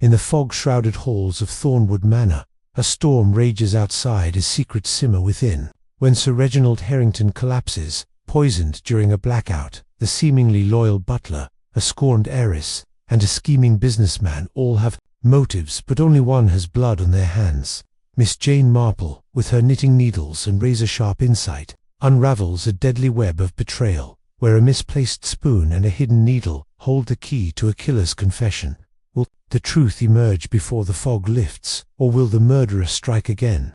In the fog-shrouded halls of Thornwood Manor, a storm rages outside as secrets simmer within. When Sir Reginald Harrington collapses, poisoned during a blackout, the seemingly loyal butler, a scorned heiress, and a scheming businessman all have motives, but only one has blood on their hands. Miss Jane Marple, with her knitting needles and razor-sharp insight, unravels a deadly web of betrayal, where a misplaced spoon and a hidden needle hold the key to a killer's confession. Will the truth emerge before the fog lifts, or will the murderer strike again?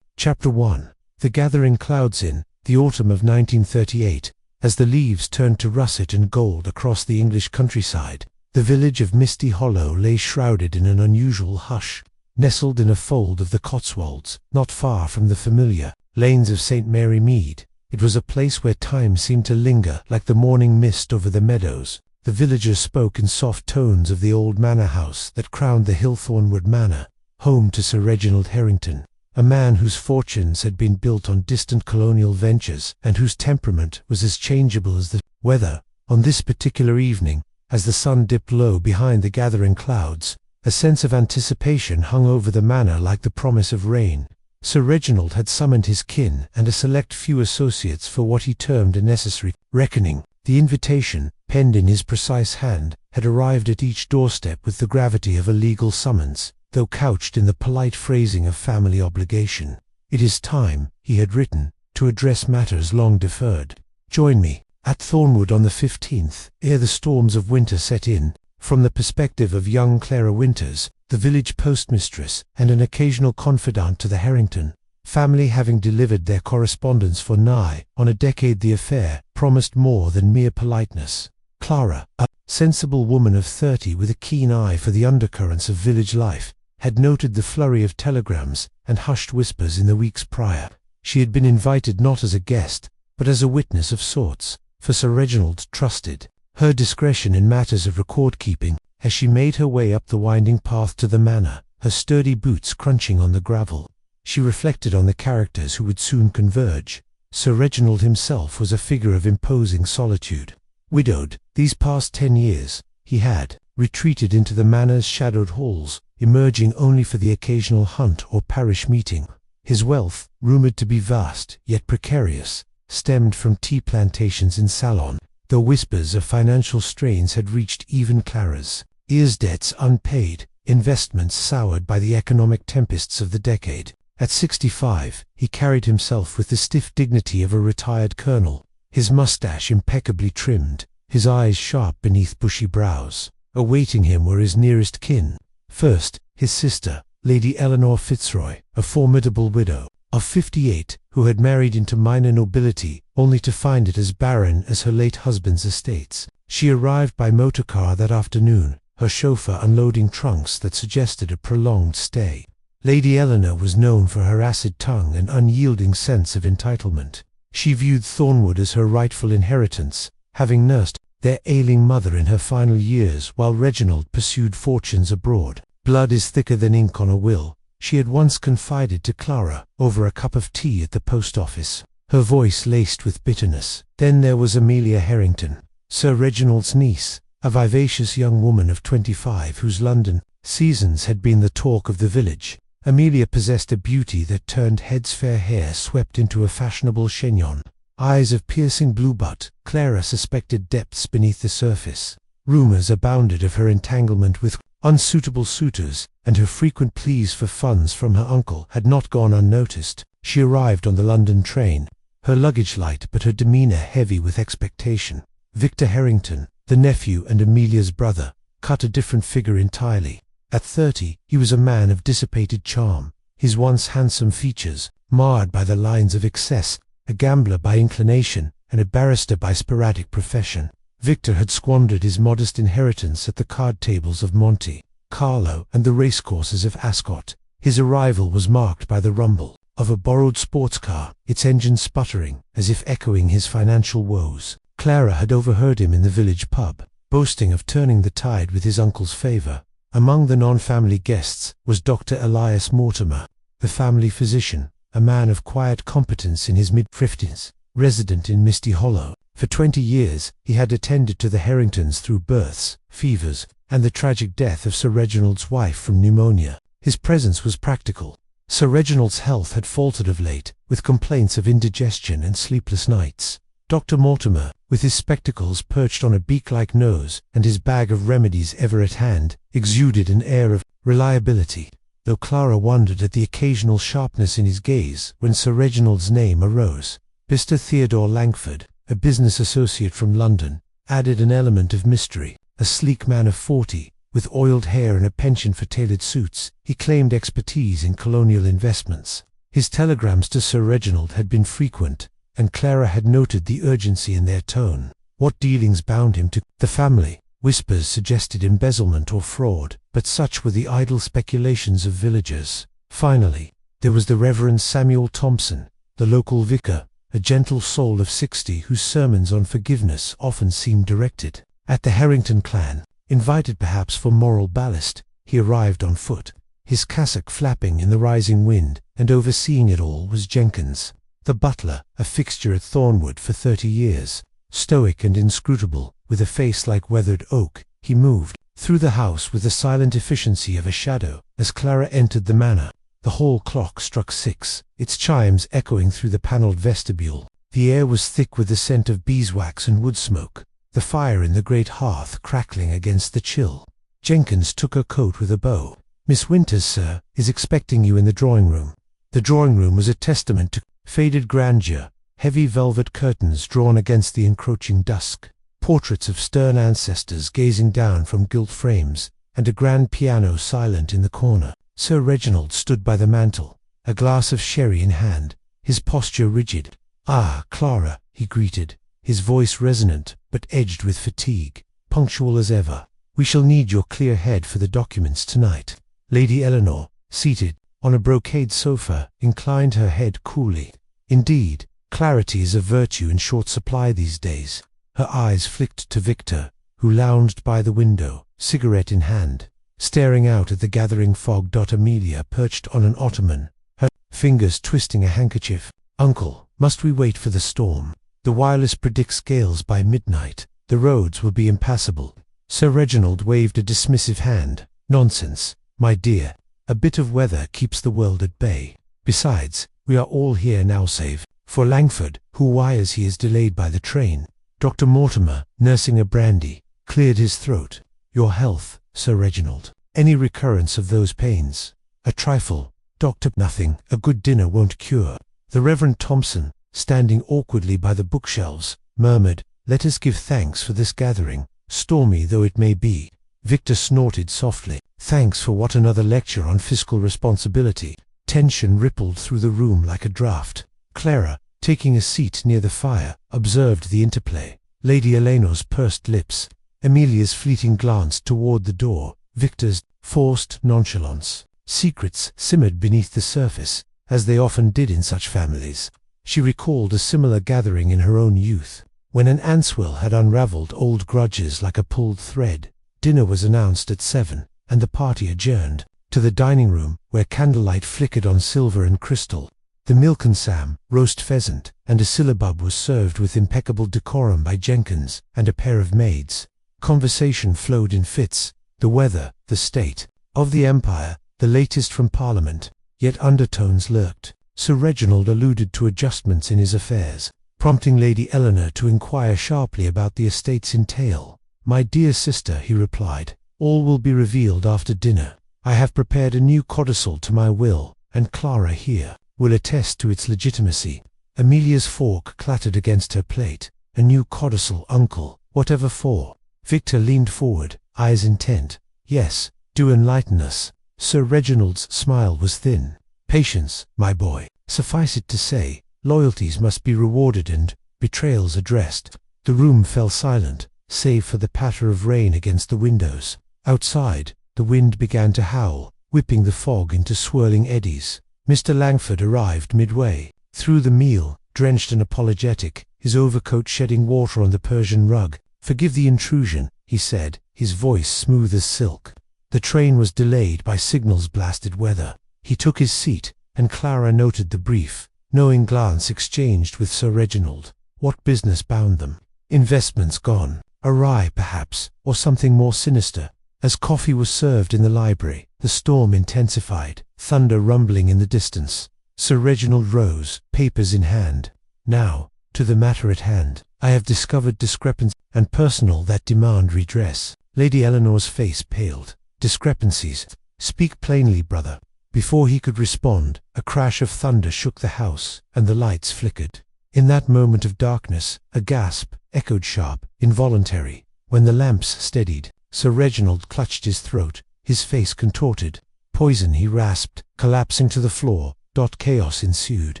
Chapter 1. The gathering clouds. In the autumn of 1938, as the leaves turned to russet and gold across the English countryside, the village of Misty Hollow lay shrouded in an unusual hush. Nestled in a fold of the Cotswolds, not far from the familiar lanes of St. Mary Mead, it was a place where time seemed to linger like the morning mist over the meadows. The villagers spoke in soft tones of the old manor house that crowned the hill, Thornwood Manor, home to Sir Reginald Harrington, a man whose fortunes had been built on distant colonial ventures and whose temperament was as changeable as the weather. On this particular evening, as the sun dipped low behind the gathering clouds, a sense of anticipation hung over the manor like the promise of rain. Sir Reginald had summoned his kin and a select few associates for what he termed a necessary reckoning. The invitation, penned in his precise hand, had arrived at each doorstep with the gravity of a legal summons, though couched in the polite phrasing of family obligation. "It is time," he had written, "to address matters long deferred. Join me at Thornwood on the 15th, ere the storms of winter set in." From the perspective of young Clara Winters, the village postmistress and an occasional confidant to the Harrington family, having delivered their correspondence for nigh on a decade, the affair promised more than mere politeness. Clara, a sensible woman of 30 with a keen eye for the undercurrents of village life, had noted the flurry of telegrams and hushed whispers in the weeks prior. She had been invited not as a guest, but as a witness of sorts, for Sir Reginald trusted her discretion in matters of record-keeping as she made her way up the winding path to the manor, her sturdy boots crunching on the gravel. She reflected on the characters who would soon converge. Sir Reginald himself was a figure of imposing solitude. Widowed, these past 10 years, he had retreated into the manor's shadowed halls, emerging only for the occasional hunt or parish meeting. His wealth, rumoured to be vast yet precarious, stemmed from tea plantations in Salon, though whispers of financial strains had reached even Clara's ears. Debts unpaid, investments soured by the economic tempests of the decade. At 65, he carried himself with the stiff dignity of a retired colonel, his moustache impeccably trimmed, his eyes sharp beneath bushy brows. Awaiting him were his nearest kin. First, his sister, Lady Eleanor Fitzroy, a formidable widow of 58, who had married into minor nobility, only to find it as barren as her late husband's estates. She arrived by motor car that afternoon, her chauffeur unloading trunks that suggested a prolonged stay. Lady Eleanor was known for her acid tongue and unyielding sense of entitlement. She viewed Thornwood as her rightful inheritance, having nursed their ailing mother in her final years while Reginald pursued fortunes abroad. "Blood is thicker than ink on a will," she had once confided to Clara over a cup of tea at the post office, her voice laced with bitterness. Then there was Amelia Harrington, Sir Reginald's niece, a vivacious young woman of 25 whose London seasons had been the talk of the village. Amelia possessed a beauty that turned heads, fair hair swept into a fashionable chignon, eyes of piercing blue, but Clara suspected depths beneath the surface. Rumours abounded of her entanglement with unsuitable suitors, and her frequent pleas for funds from her uncle had not gone unnoticed. She arrived on the London train, her luggage light but her demeanour heavy with expectation. Victor Harrington, the nephew and Amelia's brother, cut a different figure entirely. At 30, he was a man of dissipated charm, his once handsome features marred by the lines of excess, a gambler by inclination and a barrister by sporadic profession. Victor had squandered his modest inheritance at the card tables of Monte Carlo and the racecourses of Ascot. His arrival was marked by the rumble of a borrowed sports car, its engine sputtering as if echoing his financial woes. Clara had overheard him in the village pub, boasting of turning the tide with his uncle's favour. Among the non-family guests was Dr. Elias Mortimer, the family physician, a man of quiet competence in his mid-50s, resident in Misty Hollow. For 20 years he had attended to the Harringtons through births, fevers, and the tragic death of Sir Reginald's wife from pneumonia. His presence was practical. Sir Reginald's health had faltered of late, with complaints of indigestion and sleepless nights. Dr. Mortimer, with his spectacles perched on a beak-like nose and his bag of remedies ever at hand, exuded an air of reliability, though Clara wondered at the occasional sharpness in his gaze when Sir Reginald's name arose. Mr. Theodore Langford, a business associate from London, added an element of mystery. A sleek man of 40, with oiled hair and a penchant for tailored suits, he claimed expertise in colonial investments. His telegrams to Sir Reginald had been frequent, and Clara had noted the urgency in their tone. What dealings bound him to the family? Whispers suggested embezzlement or fraud, but such were the idle speculations of villagers. Finally, there was the Reverend Samuel Thompson, the local vicar, a gentle soul of 60 whose sermons on forgiveness often seemed directed at the Harrington clan. Invited perhaps for moral ballast, he arrived on foot, his cassock flapping in the rising wind, and overseeing it all was Jenkins, the butler, a fixture at Thornwood for 30 years. Stoic and inscrutable, with a face like weathered oak, he moved through the house with the silent efficiency of a shadow. As Clara entered the manor, the hall clock struck 6, its chimes echoing through the panelled vestibule. The air was thick with the scent of beeswax and wood smoke, the fire in the great hearth crackling against the chill. Jenkins took her coat with a bow. "Miss Winters, sir, is expecting you in the drawing-room." The drawing-room was a testament to faded grandeur, heavy velvet curtains drawn against the encroaching dusk, portraits of stern ancestors gazing down from gilt frames, and a grand piano silent in the corner. Sir Reginald stood by the mantel, a glass of sherry in hand, his posture rigid. "Ah, Clara," he greeted, his voice resonant but edged with fatigue, punctual as ever. "We shall need your clear head for the documents tonight." Lady Eleanor, seated on a brocade sofa, inclined her head coolly. Indeed, clarity is a virtue in short supply these days. Her eyes flicked to Victor, who lounged by the window, cigarette in hand, staring out at the gathering fog. Amelia perched on an ottoman, her fingers twisting a handkerchief. "Uncle, must we wait for the storm? The wireless predicts gales by midnight. The roads will be impassable." Sir Reginald waved a dismissive hand. "Nonsense, my dear. A bit of weather keeps the world at bay. Besides, we are all here now save for Langford, who wires he is delayed by the train." Dr. Mortimer, nursing a brandy, cleared his throat. "Your health, Sir Reginald. Any recurrence of those pains?" "A trifle, Doctor. Nothing a good dinner won't cure." The Reverend Thompson, standing awkwardly by the bookshelves, murmured, "Let us give thanks for this gathering, stormy though it may be." Victor snorted softly. "Thanks for what? Another lecture on fiscal responsibility." Tension rippled through the room like a draught. Clara, taking a seat near the fire, observed the interplay. Lady Eleanor's pursed lips, Amelia's fleeting glance toward the door, Victor's forced nonchalance. Secrets simmered beneath the surface, as they often did in such families. She recalled a similar gathering in her own youth, when an antswell had unravelled old grudges like a pulled thread. Dinner was announced at 7, and the party adjourned to the dining room, where candlelight flickered on silver and crystal. The milk and Sam, roast pheasant, and a syllabub was served with impeccable decorum by Jenkins and a pair of maids. Conversation flowed in fits, the weather, the state of the empire, the latest from Parliament, yet undertones lurked. Sir Reginald alluded to adjustments in his affairs, prompting Lady Eleanor to inquire sharply about the estate's entail. "My dear sister," he replied, "all will be revealed after dinner. I have prepared a new codicil to my will, and Clara here will attest to its legitimacy." Amelia's fork clattered against her plate. "A new codicil, uncle, whatever for?" Victor leaned forward, eyes intent. "Yes, do enlighten us." Sir Reginald's smile was thin. "Patience, my boy. Suffice it to say, loyalties must be rewarded and betrayals addressed." The room fell silent, save for the patter of rain against the windows. Outside, the wind began to howl, whipping the fog into swirling eddies. Mr. Langford arrived midway through the meal, drenched and apologetic, his overcoat shedding water on the Persian rug. "Forgive the intrusion," he said, his voice smooth as silk. The train was delayed by signals blasted weather. He took his seat, and Clara noted the brief, knowing glance exchanged with Sir Reginald. What business bound them? Investments gone awry, perhaps, or something more sinister. As coffee was served in the library, the storm intensified, thunder rumbling in the distance. Sir Reginald rose, papers in hand. Now, to the matter at hand. I have discovered discrepancies and personal that demand redress. Lady Eleanor's face paled. Discrepancies? Speak plainly, brother. Before he could respond, a crash of thunder shook the house, and the lights flickered. In that moment of darkness, a gasp echoed sharp, involuntary. When the lamps steadied, Sir Reginald clutched his throat, his face contorted. Poison, he rasped, collapsing to the floor. Chaos ensued.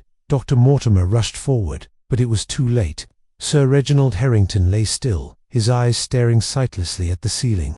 Dr. Mortimer rushed forward, but it was too late. Sir Reginald Harrington lay still, his eyes staring sightlessly at the ceiling.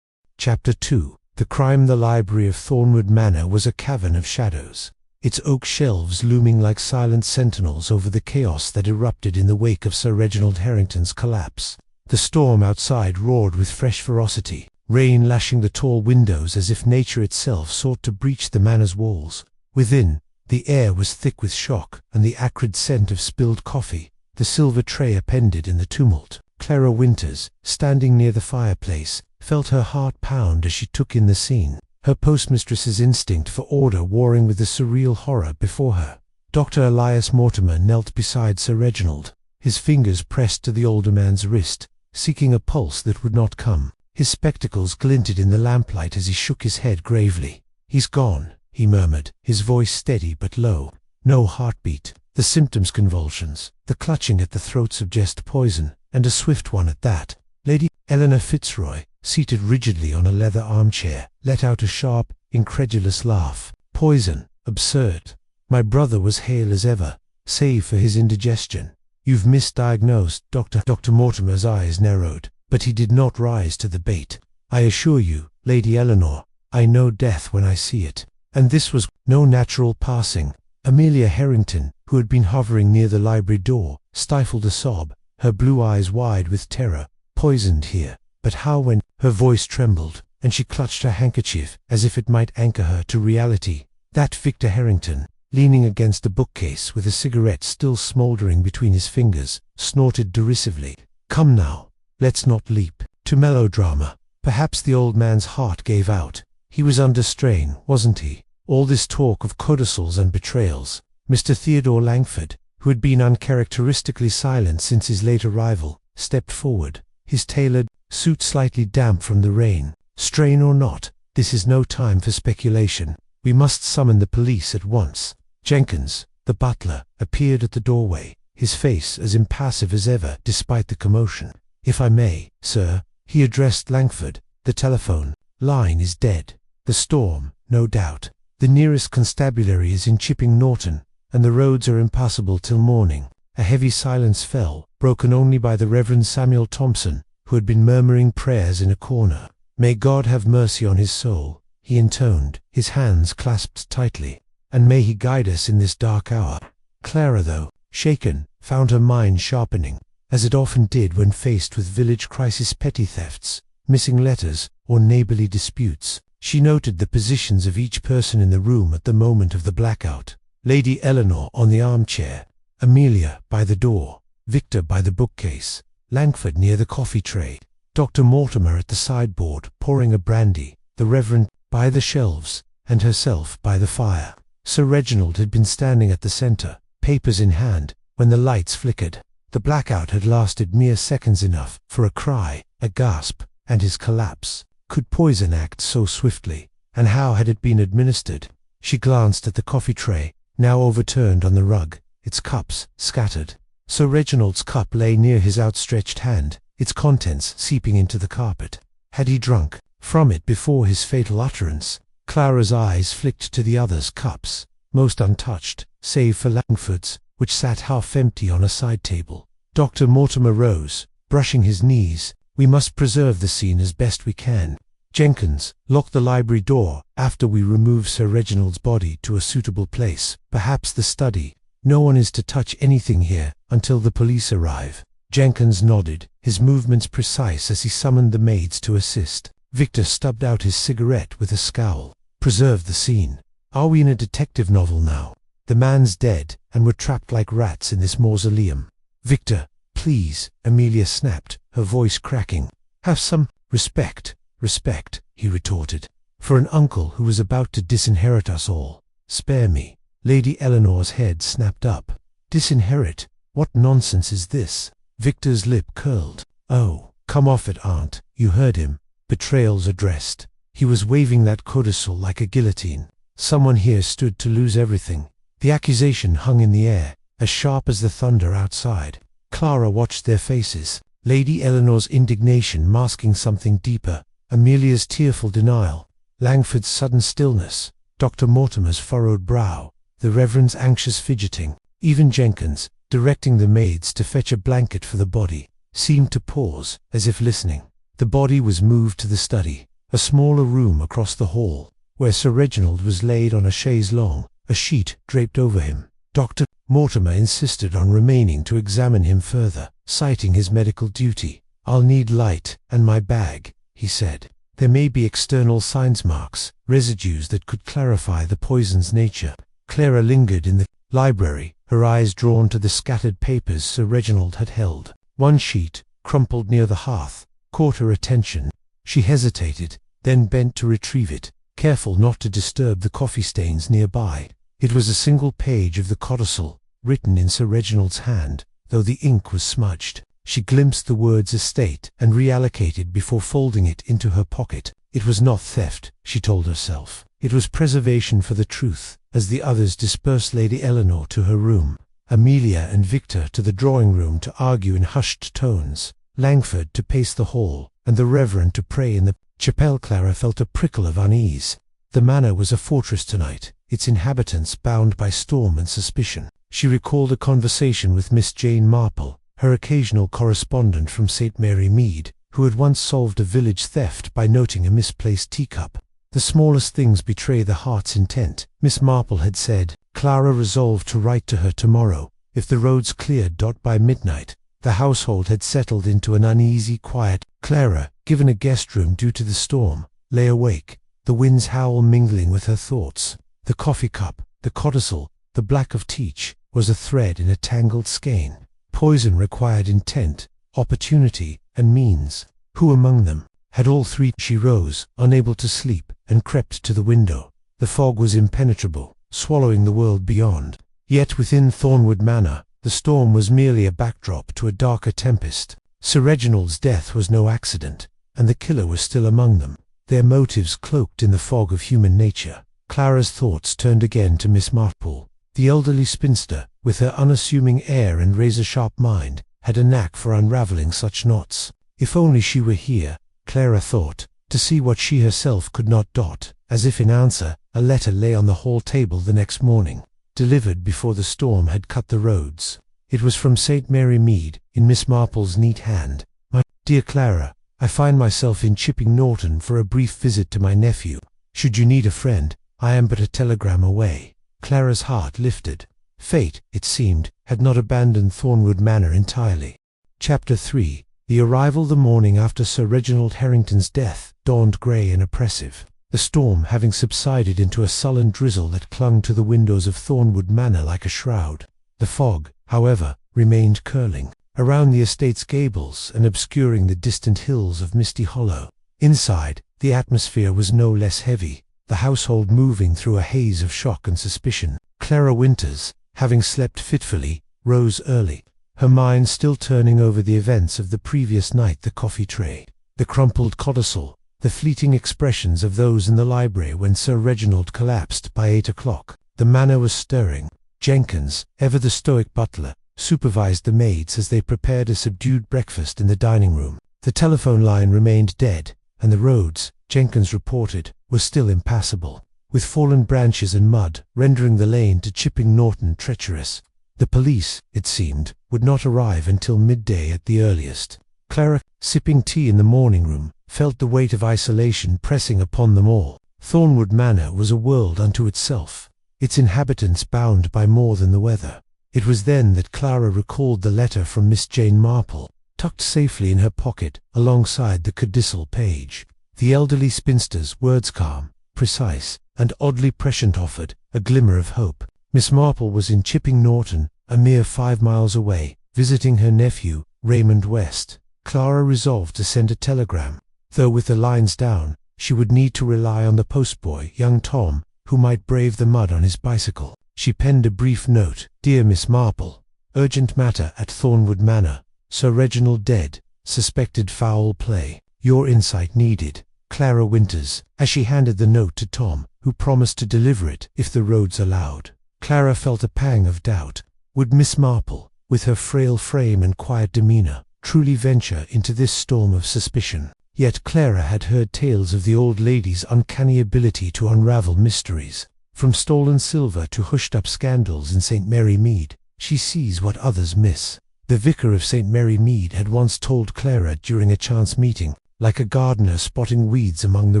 Chapter 2. The crime. The library of Thornwood Manor was a cavern of shadows, its oak shelves looming like silent sentinels over the chaos that erupted in the wake of Sir Reginald Harrington's collapse. The storm outside roared with fresh ferocity, rain lashing the tall windows as if nature itself sought to breach the manor's walls. Within, the air was thick with shock and the acrid scent of spilled coffee. The silver tray appended in the tumult. Clara Winters, standing near the fireplace, felt her heart pound as she took in the scene, her postmistress's instinct for order warring with the surreal horror before her. Dr. Elias Mortimer knelt beside Sir Reginald, his fingers pressed to the older man's wrist, seeking a pulse that would not come. His spectacles glinted in the lamplight as he shook his head gravely. "He's gone," he murmured, his voice steady but low. No heartbeat. The symptoms: convulsions. The clutching at the throat suggest poison, and a swift one at that. Lady Eleanor Fitzroy, seated rigidly on a leather armchair, let out a sharp, incredulous laugh. "Poison? Absurd. My brother was hale as ever, save for his indigestion. You've misdiagnosed, Doctor." Dr. Mortimer's eyes narrowed, but he did not rise to the bait. "I assure you, Lady Eleanor, I know death when I see it." And this was no natural passing. Amelia Harrington, who had been hovering near the library door, stifled a sob, her blue eyes wide with terror. "Poisoned here. But how? When?" Her voice trembled, and she clutched her handkerchief as if it might anchor her to reality. That Victor Harrington, leaning against a bookcase with a cigarette still smouldering between his fingers, snorted derisively. "Come now, let's not leap to melodrama." Perhaps the old man's heart gave out. He was under strain, wasn't he? All this talk of codicils and betrayals. Mr. Theodore Langford, who had been uncharacteristically silent since his late arrival, stepped forward, his tailored suit slightly damp from the rain. "Strain or not, this is no time for speculation. We must summon the police at once." Jenkins, the butler, appeared at the doorway, his face as impassive as ever despite the commotion. "If I may, sir," he addressed Langford, "the telephone line is dead. The storm, no doubt. The nearest constabulary is in Chipping Norton, and the roads are impassable till morning." A heavy silence fell, broken only by the Reverend Samuel Thompson, who had been murmuring prayers in a corner. "May God have mercy on his soul," he intoned, his hands clasped tightly, "and may he guide us in this dark hour." Clara, though shaken, found her mind sharpening, as it often did when faced with village crisis, petty thefts, missing letters, or neighborly disputes. She noted the positions of each person in the room at the moment of the blackout. Lady Eleanor on the armchair, Amelia by the door, Victor by the bookcase, Langford near the coffee tray, Dr. Mortimer at the sideboard pouring a brandy, the Reverend by the shelves, and herself by the fire. Sir Reginald had been standing at the centre, papers in hand, when the lights flickered. The blackout had lasted mere seconds, enough for a cry, a gasp, and his collapse. Could poison act so swiftly, and how had it been administered? She glanced at the coffee tray, now overturned on the rug, its cups scattered. Sir Reginald's cup lay near his outstretched hand, its contents seeping into the carpet. Had he drunk from it before his fatal utterance? Clara's eyes flicked to the others' cups, most untouched, save for Langford's, which sat half empty on a side table. Dr. Mortimer rose, brushing his knees. "We must preserve the scene as best we can. Jenkins, lock the library door after we remove Sir Reginald's body to a suitable place, perhaps the study. No one is to touch anything here until the police arrive." Jenkins nodded, his movements precise as he summoned the maids to assist. Victor stubbed out his cigarette with a scowl. "Preserve the scene. Are we in a detective novel now? The man's dead, and we're trapped like rats in this mausoleum." "Victor, please," Amelia snapped, her voice cracking. "Have some respect. Respect. he retorted. "For an uncle who was about to disinherit us all. Spare me." Lady Eleanor's head snapped up. "Disinherit? What nonsense is this?" Victor's lip curled. "Oh, come off it, Aunt. You heard him. Betrayal's addressed. He was waving that codicil like a guillotine. Someone here stood to lose everything." The accusation hung in the air, as sharp as the thunder outside. Clara watched their faces, Lady Eleanor's indignation masking something deeper, Amelia's tearful denial, Langford's sudden stillness, Dr. Mortimer's furrowed brow, the Reverend's anxious fidgeting. Even Jenkins, directing the maids to fetch a blanket for the body, seemed to pause, as if listening. The body was moved to the study, a smaller room across the hall, where Sir Reginald was laid on a chaise longue, a sheet draped over him. Dr. Mortimer insisted on remaining to examine him further, citing his medical duty. "I'll need light, and my bag," he said. "There may be external signs marks, residues that could clarify the poison's nature." Clara lingered in the library, her eyes drawn to the scattered papers Sir Reginald had held. One sheet, crumpled near the hearth, caught her attention. She hesitated, then bent to retrieve it, careful not to disturb the coffee stains nearby. It was a single page of the codicil, written in Sir Reginald's hand, though the ink was smudged. She glimpsed the words estate and reallocated before folding it into her pocket. It was not theft, she told herself. It was preservation for the truth. As the others dispersed, Lady Eleanor to her room, Amelia and Victor to the drawing-room to argue in hushed tones, Langford to pace the hall, and the Reverend to pray in the chapel. Clara felt a prickle of unease. The manor was a fortress tonight, its inhabitants bound by storm and suspicion. She recalled a conversation with Miss Jane Marple, her occasional correspondent from St. Mary Mead, who had once solved a village theft by noting a misplaced teacup. "The smallest things betray the heart's intent," Miss Marple had said. Clara resolved to write to her tomorrow, if the roads cleared. By midnight, the household had settled into an uneasy quiet. Clara, given a guest room due to the storm, lay awake, the wind's howl mingling with her thoughts. The coffee cup, the codicil, the black of teach, was a thread in a tangled skein. Poison required intent, opportunity, and means. Who among them had all three? She rose, unable to sleep, and crept to the window. The fog was impenetrable, swallowing the world beyond. Yet within Thornwood Manor, the storm was merely a backdrop to a darker tempest. Sir Reginald's death was no accident, and the killer was still among them, their motives cloaked in the fog of human nature. Clara's thoughts turned again to Miss Marple. The elderly spinster, with her unassuming air and razor-sharp mind, had a knack for unraveling such knots. If only she were here, Clara thought, to see what she herself could not dot. As if in answer, a letter lay on the hall table the next morning, delivered before the storm had cut the roads. It was from St. Mary Mead, in Miss Marple's neat hand. "My dear Clara, I find myself in Chipping Norton for a brief visit to my nephew. Should you need a friend, I am but a telegram away." Clara's heart lifted. Fate, it seemed, had not abandoned Thornwood Manor entirely. Chapter 3. The arrival the morning after Sir Reginald Harrington's death dawned grey and oppressive, the storm having subsided into a sullen drizzle that clung to the windows of Thornwood Manor like a shroud. The fog, however, remained curling around the estate's gables and obscuring the distant hills of Misty Hollow. Inside, the atmosphere was no less heavy, the household moving through a haze of shock and suspicion. Clara Winters, having slept fitfully, rose early, her mind still turning over the events of the previous night. The coffee tray, the crumpled codicil, the fleeting expressions of those in the library when Sir Reginald collapsed. By 8 o'clock, the manor was stirring. Jenkins, ever the stoic butler, supervised the maids as they prepared a subdued breakfast in the dining room. The telephone line remained dead, and the roads, Jenkins reported, were still impassable, with fallen branches and mud rendering the lane to Chipping Norton treacherous. The police, it seemed, would not arrive until midday at the earliest. Clara, sipping tea in the morning room, felt the weight of isolation pressing upon them all. Thornwood Manor was a world unto itself, its inhabitants bound by more than the weather. It was then that Clara recalled the letter from Miss Jane Marple, tucked safely in her pocket alongside the codicil page. The elderly spinster's words, calm, precise, and oddly prescient, offered a glimmer of hope. Miss Marple was in Chipping Norton, a mere 5 miles away, visiting her nephew, Raymond West. Clara resolved to send a telegram, though with the lines down, she would need to rely on the postboy, young Tom, who might brave the mud on his bicycle. She penned a brief note. "Dear Miss Marple, urgent matter at Thornwood Manor. Sir Reginald dead. Suspected foul play. Your insight needed. Clara Winters," as she handed the note to Tom, who promised to deliver it if the roads allowed. Clara felt a pang of doubt. Would Miss Marple, with her frail frame and quiet demeanour, truly venture into this storm of suspicion? Yet Clara had heard tales of the old lady's uncanny ability to unravel mysteries. From stolen silver to hushed-up scandals in St. Mary Mead, she sees what others miss. The vicar of St. Mary Mead had once told Clara during a chance meeting, like a gardener spotting weeds among the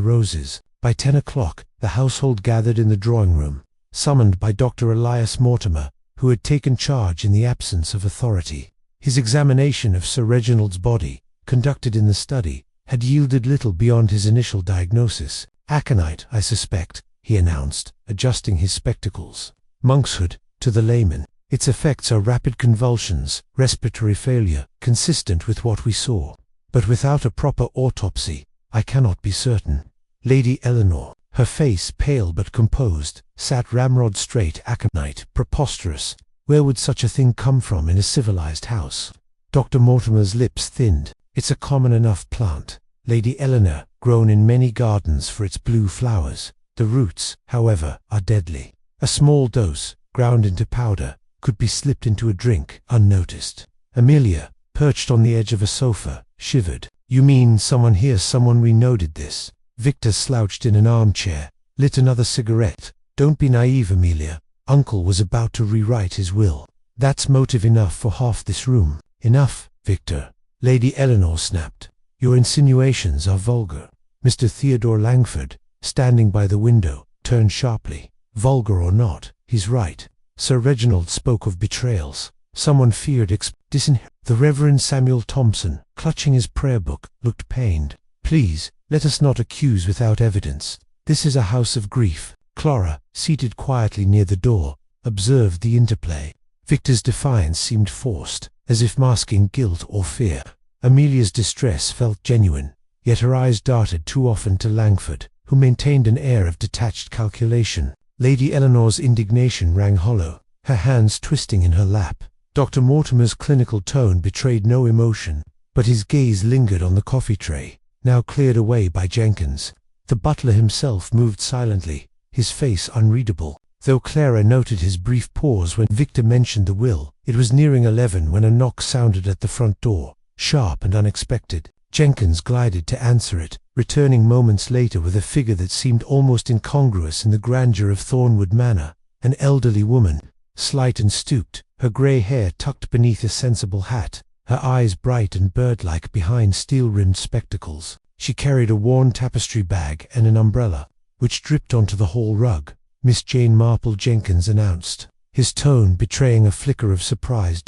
roses. By 10 o'clock, the household gathered in the drawing-room, summoned by Dr. Elias Mortimer, who had taken charge in the absence of authority. His examination of Sir Reginald's body, conducted in the study, had yielded little beyond his initial diagnosis. "Aconite, I suspect," he announced, adjusting his spectacles. "Monkshood, to the layman. Its effects are rapid convulsions, respiratory failure, consistent with what we saw. But without a proper autopsy, I cannot be certain." Lady Eleanor, her face pale but composed, sat ramrod straight. "Aconite, preposterous. Where would such a thing come from in a civilized house?" Dr. Mortimer's lips thinned. "It's a common enough plant, Lady Eleanor, grown in many gardens for its blue flowers. The roots, however, are deadly. A small dose, ground into powder, could be slipped into a drink unnoticed." Amelia, perched on the edge of a sofa, shivered. "You mean someone here, someone we know did this?" Victor slouched in an armchair, lit another cigarette. "Don't be naive, Amelia. Uncle was about to rewrite his will. That's motive enough for half this room." "Enough, Victor," Lady Eleanor snapped. "Your insinuations are vulgar." Mr. Theodore Langford, standing by the window, turned sharply. "Vulgar or not, he's right. Sir Reginald spoke of betrayals. Someone feared The Reverend Samuel Thompson, clutching his prayer book, looked pained. "Please, let us not accuse without evidence. This is a house of grief." Clara, seated quietly near the door, observed the interplay. Victor's defiance seemed forced, as if masking guilt or fear. Amelia's distress felt genuine, yet her eyes darted too often to Langford, who maintained an air of detached calculation. Lady Eleanor's indignation rang hollow, her hands twisting in her lap. Dr. Mortimer's clinical tone betrayed no emotion, but his gaze lingered on the coffee tray, now cleared away by Jenkins. The butler himself moved silently, his face unreadable. Though Clara noted his brief pause when Victor mentioned the will, it was nearing 11 when a knock sounded at the front door, sharp and unexpected. Jenkins glided to answer it, returning moments later with a figure that seemed almost incongruous in the grandeur of Thornwood Manor, an elderly woman, slight and stooped, her grey hair tucked beneath a sensible hat, her eyes bright and bird-like behind steel-rimmed spectacles. She carried a worn tapestry bag and an umbrella, which dripped onto the hall rug. "Miss Jane Marple," Jenkins announced, his tone betraying a flicker of surprise.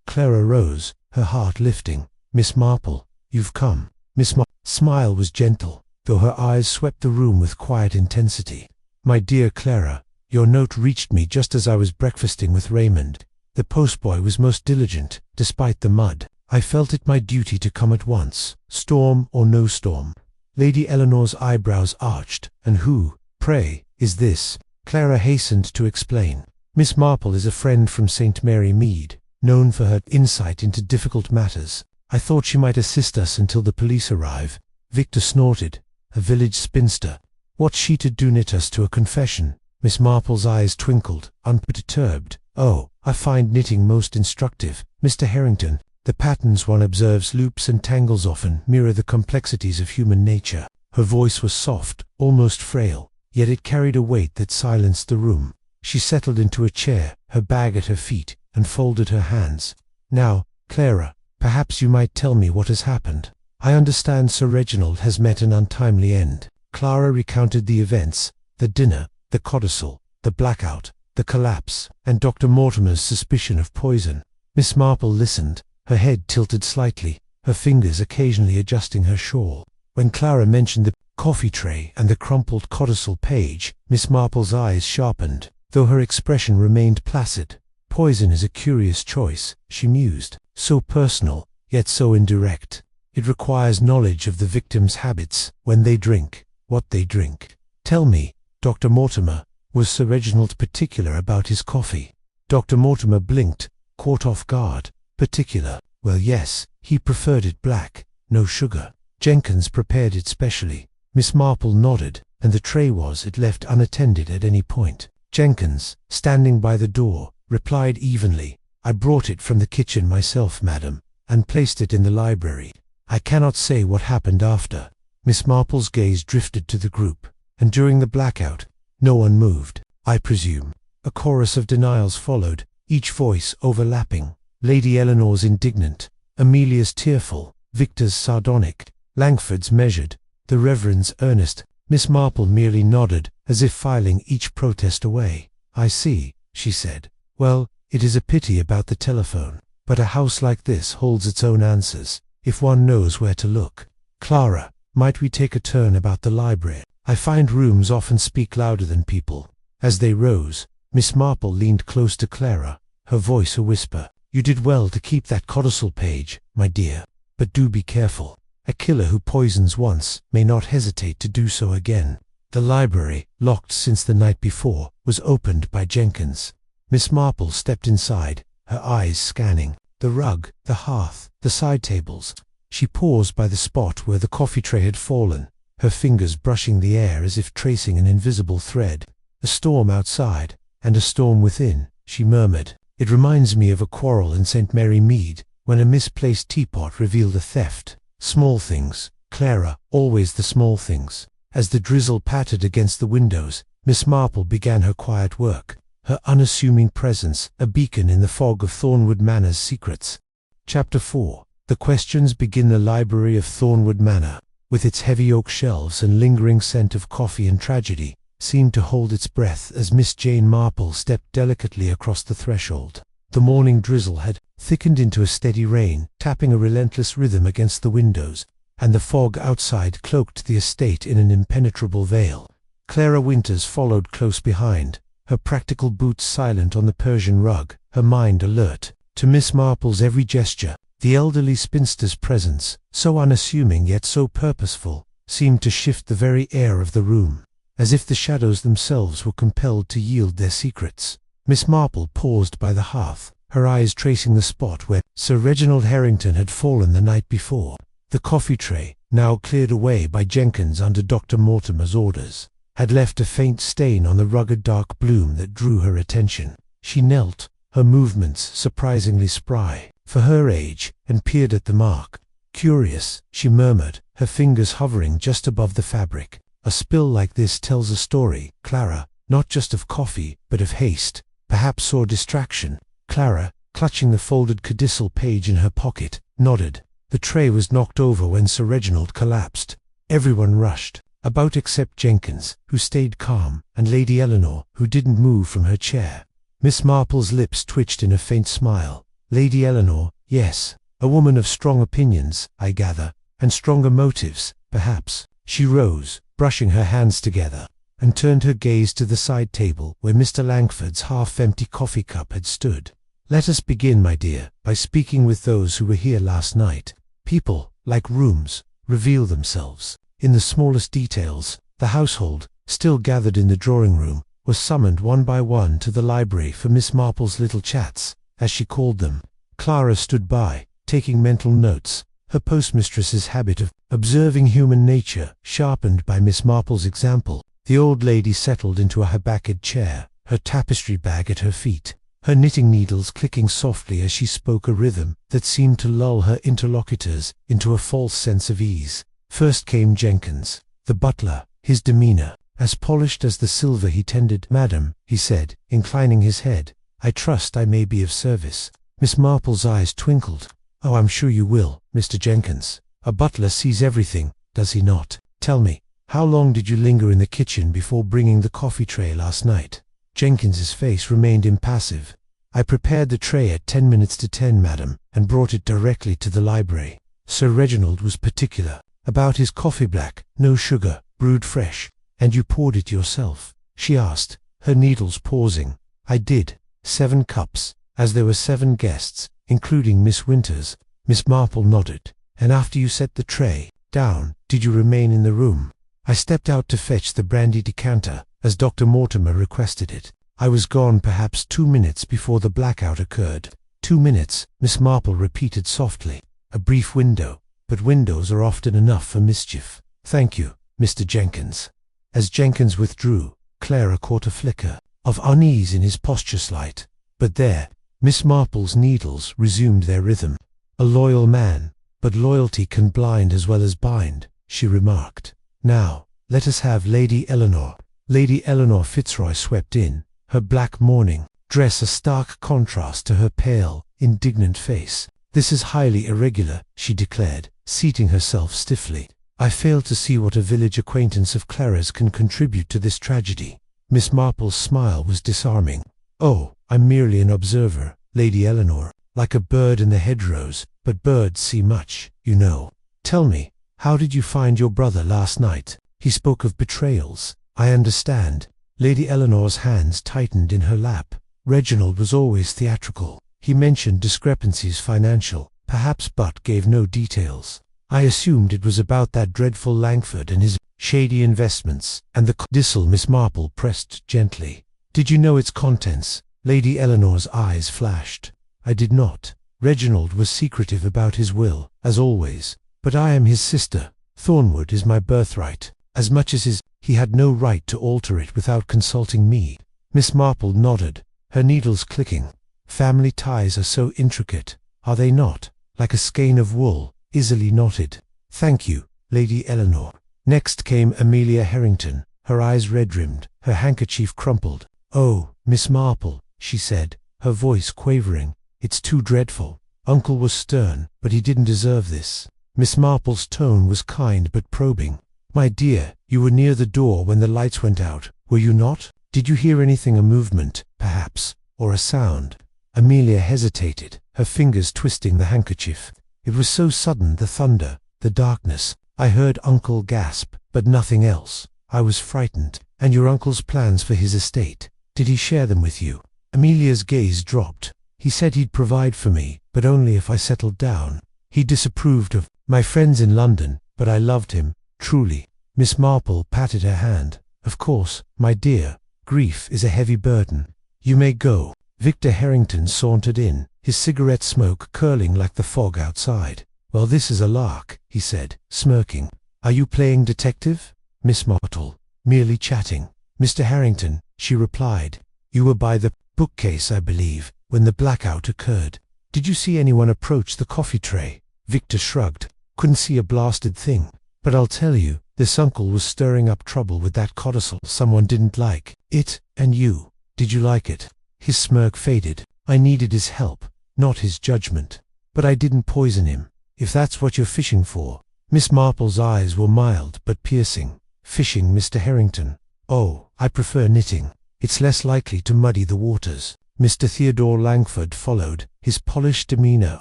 Clara rose, her heart lifting. "Miss Marple, you've come." Miss Marple's smile was gentle, though her eyes swept the room with quiet intensity. "My dear Clara, your note reached me just as I was breakfasting with Raymond. The postboy was most diligent, despite the mud. I felt it my duty to come at once, storm or no storm." Lady Eleanor's eyebrows arched. "And who, pray, is this?" Clara hastened to explain. "Miss Marple is a friend from St. Mary Mead, known for her insight into difficult matters. I thought she might assist us until the police arrive." Victor snorted. "A village spinster. What's she to do knit us to a confession?" Miss Marple's eyes twinkled, unperturbed. "Oh, I find knitting most instructive, Mr. Harrington. The patterns one observes, loops and tangles, often mirror the complexities of human nature." Her voice was soft, almost frail, yet it carried a weight that silenced the room. She settled into a chair, her bag at her feet, and folded her hands. "Now, Clara, perhaps you might tell me what has happened. I understand Sir Reginald has met an untimely end." Clara recounted the events, the dinner, the codicil, the blackout, the collapse, and Dr. Mortimer's suspicion of poison. Miss Marple listened, her head tilted slightly, her fingers occasionally adjusting her shawl. When Clara mentioned the coffee tray and the crumpled codicil page, Miss Marple's eyes sharpened, though her expression remained placid. "Poison is a curious choice," she mused, "so personal, yet so indirect. It requires knowledge of the victim's habits when they drink, what they drink. Tell me, Dr. Mortimer, was Sir Reginald particular about his coffee? Dr. Mortimer blinked, caught off guard. Particular? Well, yes, he preferred it black, no sugar. Jenkins prepared it specially. Miss Marple nodded, and the tray was left unattended at any point. Jenkins, standing by the door, replied evenly, I brought it from the kitchen myself, madam, and placed it in the library. I cannot say what happened after. Miss Marple's gaze drifted to the group, and during the blackout, no one moved, I presume. A chorus of denials followed, each voice overlapping. Lady Eleanor's indignant, Amelia's tearful, Victor's sardonic, Langford's measured, the Reverend's earnest. Miss Marple merely nodded, as if filing each protest away. I see, she said. Well, it is a pity about the telephone, but a house like this holds its own answers, if one knows where to look. Clara, might we take a turn about the library? I find rooms often speak louder than people. As they rose, Miss Marple leaned close to Clara, her voice a whisper. You did well to keep that codicil page, my dear, but do be careful. A killer who poisons once may not hesitate to do so again. The library, locked since the night before, was opened by Jenkins. Miss Marple stepped inside, her eyes scanning the rug, the hearth, the side tables. She paused by the spot where the coffee tray had fallen, her fingers brushing the air as if tracing an invisible thread. A storm outside, and a storm within, she murmured. It reminds me of a quarrel in St. Mary Mead, when a misplaced teapot revealed a theft. Small things, Clara, always the small things. As the drizzle pattered against the windows, Miss Marple began her quiet work, her unassuming presence a beacon in the fog of Thornwood Manor's secrets. Chapter 4. The questions begin. The library of Thornwood Manor, with its heavy oak shelves and lingering scent of coffee and tragedy, seemed to hold its breath as Miss Jane Marple stepped delicately across the threshold. The morning drizzle had thickened into a steady rain, tapping a relentless rhythm against the windows, and the fog outside cloaked the estate in an impenetrable veil. Clara Winters followed close behind, her practical boots silent on the Persian rug, her mind alert to Miss Marple's every gesture. The elderly spinster's presence, so unassuming yet so purposeful, seemed to shift the very air of the room, as if the shadows themselves were compelled to yield their secrets. Miss Marple paused by the hearth, her eyes tracing the spot where Sir Reginald Harrington had fallen the night before. The coffee tray, now cleared away by Jenkins under Dr. Mortimer's orders, had left a faint stain on the rugged dark bloom that drew her attention. She knelt, her movements surprisingly spry for her age, and peered at the mark. Curious, she murmured, her fingers hovering just above the fabric. A spill like this tells a story, Clara, not just of coffee, but of haste, perhaps or distraction. Clara, clutching the folded codicil page in her pocket, nodded. The tray was knocked over when Sir Reginald collapsed. Everyone rushed about except Jenkins, who stayed calm, and Lady Eleanor, who didn't move from her chair. Miss Marple's lips twitched in a faint smile. Lady Eleanor, yes, a woman of strong opinions, I gather, and stronger motives, perhaps. She rose, brushing her hands together, and turned her gaze to the side table where Mr. Langford's half-empty coffee cup had stood. Let us begin, my dear, by speaking with those who were here last night. People, like rooms, reveal themselves. In the smallest details, the household, still gathered in the drawing-room, was summoned one by one to the library for Miss Marple's little chats, as she called them. Clara stood by, taking mental notes, her postmistress's habit of observing human nature sharpened by Miss Marple's example. The old lady settled into a high-backed chair, her tapestry bag at her feet, her knitting needles clicking softly as she spoke a rhythm that seemed to lull her interlocutors into a false sense of ease. First came Jenkins, the butler, his demeanour as polished as the silver he tended. Madam, he said, inclining his head, I trust I may be of service. Miss Marple's eyes twinkled. Oh, I'm sure you will, Mr. Jenkins. A butler sees everything, does he not? Tell me, how long did you linger in the kitchen before bringing the coffee tray last night? Jenkins's face remained impassive. I prepared the tray at 10 minutes to 10, madam, and brought it directly to the library. Sir Reginald was particular about his coffee black, no sugar, brewed fresh. And you poured it yourself? She asked, her needles pausing. I did. 7 cups, as there were 7 guests, including Miss Winters. Miss Marple nodded. And after you set the tray down, did you remain in the room? I stepped out to fetch the brandy decanter, as Dr. Mortimer requested it. I was gone perhaps 2 minutes before the blackout occurred. 2 minutes, Miss Marple repeated softly. A brief window, but windows are often enough for mischief. Thank you, Mr. Jenkins. As Jenkins withdrew, Clara caught a flicker of unease in his posture slight. But there, Miss Marple's needles resumed their rhythm. A loyal man, but loyalty can blind as well as bind, she remarked. Now, let us have Lady Eleanor. Lady Eleanor Fitzroy swept in, her black mourning dress a stark contrast to her pale, indignant face. This is highly irregular, she declared, seating herself stiffly. I fail to see what a village acquaintance of Clara's can contribute to this tragedy. Miss Marple's smile was disarming. Oh, I'm merely an observer, Lady Eleanor, like a bird in the hedgerows, but birds see much, you know. Tell me, how did you find your brother last night? He spoke of betrayals. I understand. Lady Eleanor's hands tightened in her lap. Reginald was always theatrical. He mentioned discrepancies financial, perhaps, but gave no details. I assumed it was about that dreadful Langford and his shady investments, and the codicil. Miss Marple pressed gently. Did you know its contents? Lady Eleanor's eyes flashed. I did not. Reginald was secretive about his will, as always. But I am his sister. Thornwood is my birthright. As much as his, he had no right to alter it without consulting me. Miss Marple nodded, her needles clicking. Family ties are so intricate, are they not? Like a skein of wool, easily knotted. Thank you, Lady Eleanor. Next came Amelia Harrington, her eyes red-rimmed, her handkerchief crumpled. Oh, Miss Marple, she said, her voice quavering. It's too dreadful. Uncle was stern, but he didn't deserve this. Miss Marple's tone was kind but probing. My dear, you were near the door when the lights went out, were you not? Did you hear anything, a movement, perhaps, or a sound? Amelia hesitated, her fingers twisting the handkerchief. It was so sudden, the thunder, the darkness. I heard Uncle gasp, but nothing else. I was frightened. And your uncle's plans for his estate, did he share them with you? Amelia's gaze dropped. He said he'd provide for me, but only if I settled down. He disapproved of my friends in London, but I loved him, truly. Miss Marple patted her hand. Of course, my dear, grief is a heavy burden. You may go. Victor Harrington sauntered in, his cigarette smoke curling like the fog outside. Well, this is a lark, he said, smirking. Are you playing detective? Miss Marple. Merely chatting. Mr. Harrington, she replied. You were by the bookcase, I believe, when the blackout occurred. Did you see anyone approach the coffee tray? Victor shrugged. Couldn't see a blasted thing. But I'll tell you, this uncle was stirring up trouble with that codicil. Someone didn't like it, and you. Did you like it? His smirk faded. I needed his help, not his judgment. But I didn't poison him, if that's what you're fishing for. Miss Marple's eyes were mild but piercing. Fishing, Mr. Harrington? Oh, I prefer knitting. It's less likely to muddy the waters. Mr. Theodore Langford followed, his polished demeanor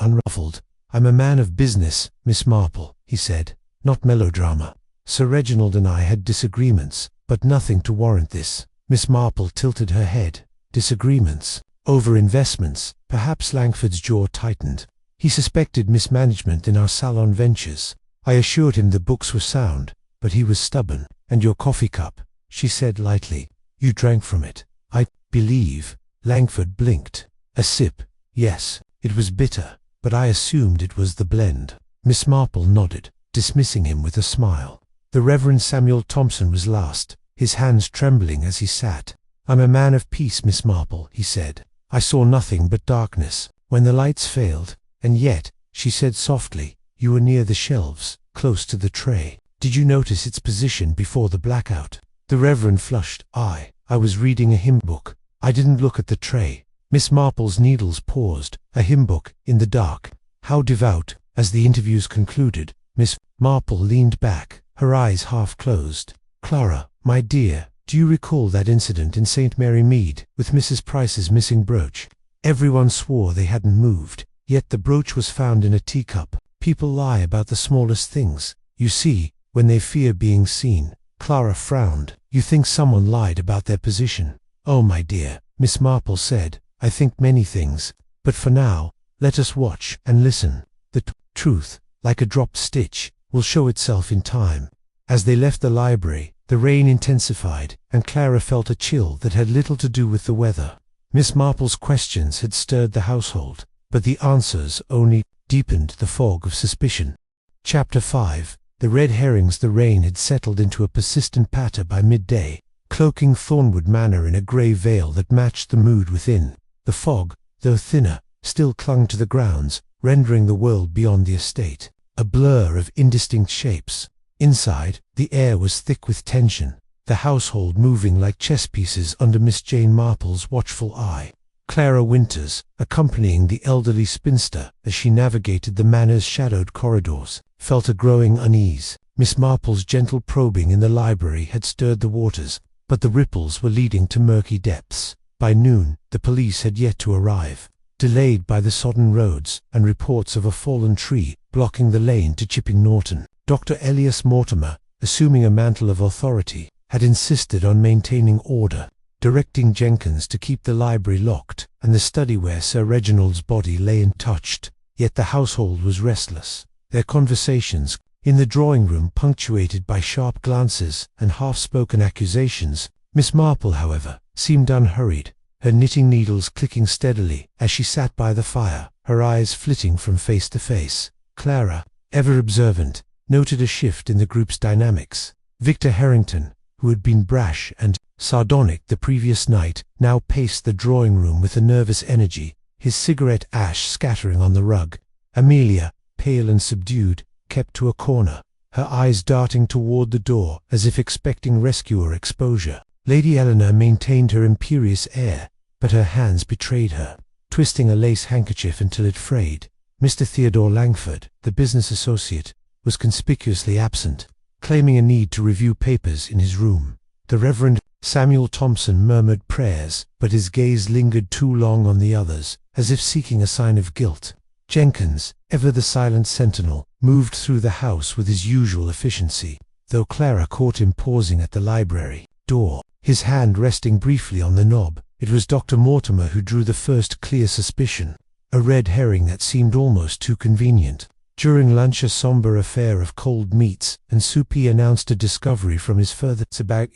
unruffled. I'm a man of business, Miss Marple, he said, not melodrama. Sir Reginald and I had disagreements, but nothing to warrant this. Miss Marple tilted her head. Disagreements? Over investments? Perhaps. Langford's jaw tightened. He suspected mismanagement in our salon ventures. I assured him the books were sound, but he was stubborn. And your coffee cup, she said lightly. You drank from it, I believe. Langford blinked. A sip, yes. It was bitter, but I assumed it was the blend. Miss Marple nodded, dismissing him with a smile. The Reverend Samuel Thompson was last, his hands trembling as he sat. I'm a man of peace, Miss Marple, he said. I saw nothing but darkness when the lights failed, and yet, she said softly, you were near the shelves, close to the tray. Did you notice its position before the blackout? The Reverend flushed. I was reading a hymn book. I didn't look at the tray. Miss Marple's needles paused. A hymn book, in the dark. How devout. As the interviews concluded, Miss Marple leaned back, her eyes half closed. Clara, my dear, do you recall that incident in St. Mary Mead, with Mrs. Price's missing brooch? Everyone swore they hadn't moved, yet the brooch was found in a teacup. People lie about the smallest things, you see, when they fear being seen. Clara frowned. You think someone lied about their position? Oh, my dear, Miss Marple said, I think many things, but for now, let us watch and listen. The truth, like a dropped stitch, will show itself in time. As they left the library, the rain intensified, and Clara felt a chill that had little to do with the weather. Miss Marple's questions had stirred the household, but the answers only deepened the fog of suspicion. Chapter 5. The red herrings. The rain had settled into a persistent patter by midday, cloaking Thornwood Manor in a grey veil that matched the mood within. The fog, though thinner, still clung to the grounds, rendering the world beyond the estate a blur of indistinct shapes. Inside, the air was thick with tension, the household moving like chess pieces under Miss Jane Marple's watchful eye. Clara Winters, accompanying the elderly spinster as she navigated the manor's shadowed corridors, felt a growing unease. Miss Marple's gentle probing in the library had stirred the waters, but the ripples were leading to murky depths. By noon, the police had yet to arrive, delayed by the sodden roads and reports of a fallen tree blocking the lane to Chipping Norton. Dr. Elias Mortimer, assuming a mantle of authority, had insisted on maintaining order, directing Jenkins to keep the library locked and the study where Sir Reginald's body lay untouched. Yet the household was restless, their conversations in the drawing-room punctuated by sharp glances and half-spoken accusations. Miss Marple, however, seemed unhurried, her knitting needles clicking steadily as she sat by the fire, her eyes flitting from face to face. Clara, ever observant, noted a shift in the group's dynamics. Victor Harrington, who had been brash and sardonic the previous night, now paced the drawing-room with a nervous energy, his cigarette ash scattering on the rug. Amelia, pale and subdued, kept to a corner, her eyes darting toward the door as if expecting rescue or exposure. Lady Eleanor maintained her imperious air, but her hands betrayed her, twisting a lace handkerchief until it frayed. Mr. Theodore Langford, the business associate, was conspicuously absent, claiming a need to review papers in his room. The Reverend Samuel Thompson murmured prayers, but his gaze lingered too long on the others, as if seeking a sign of guilt. Jenkins, ever the silent sentinel, moved through the house with his usual efficiency, though Clara caught him pausing at the library door, his hand resting briefly on the knob. It was Dr. Mortimer who drew the first clear suspicion, a red herring that seemed almost too convenient. During lunch, a sombre affair of cold meats and soup, he announced a discovery from his further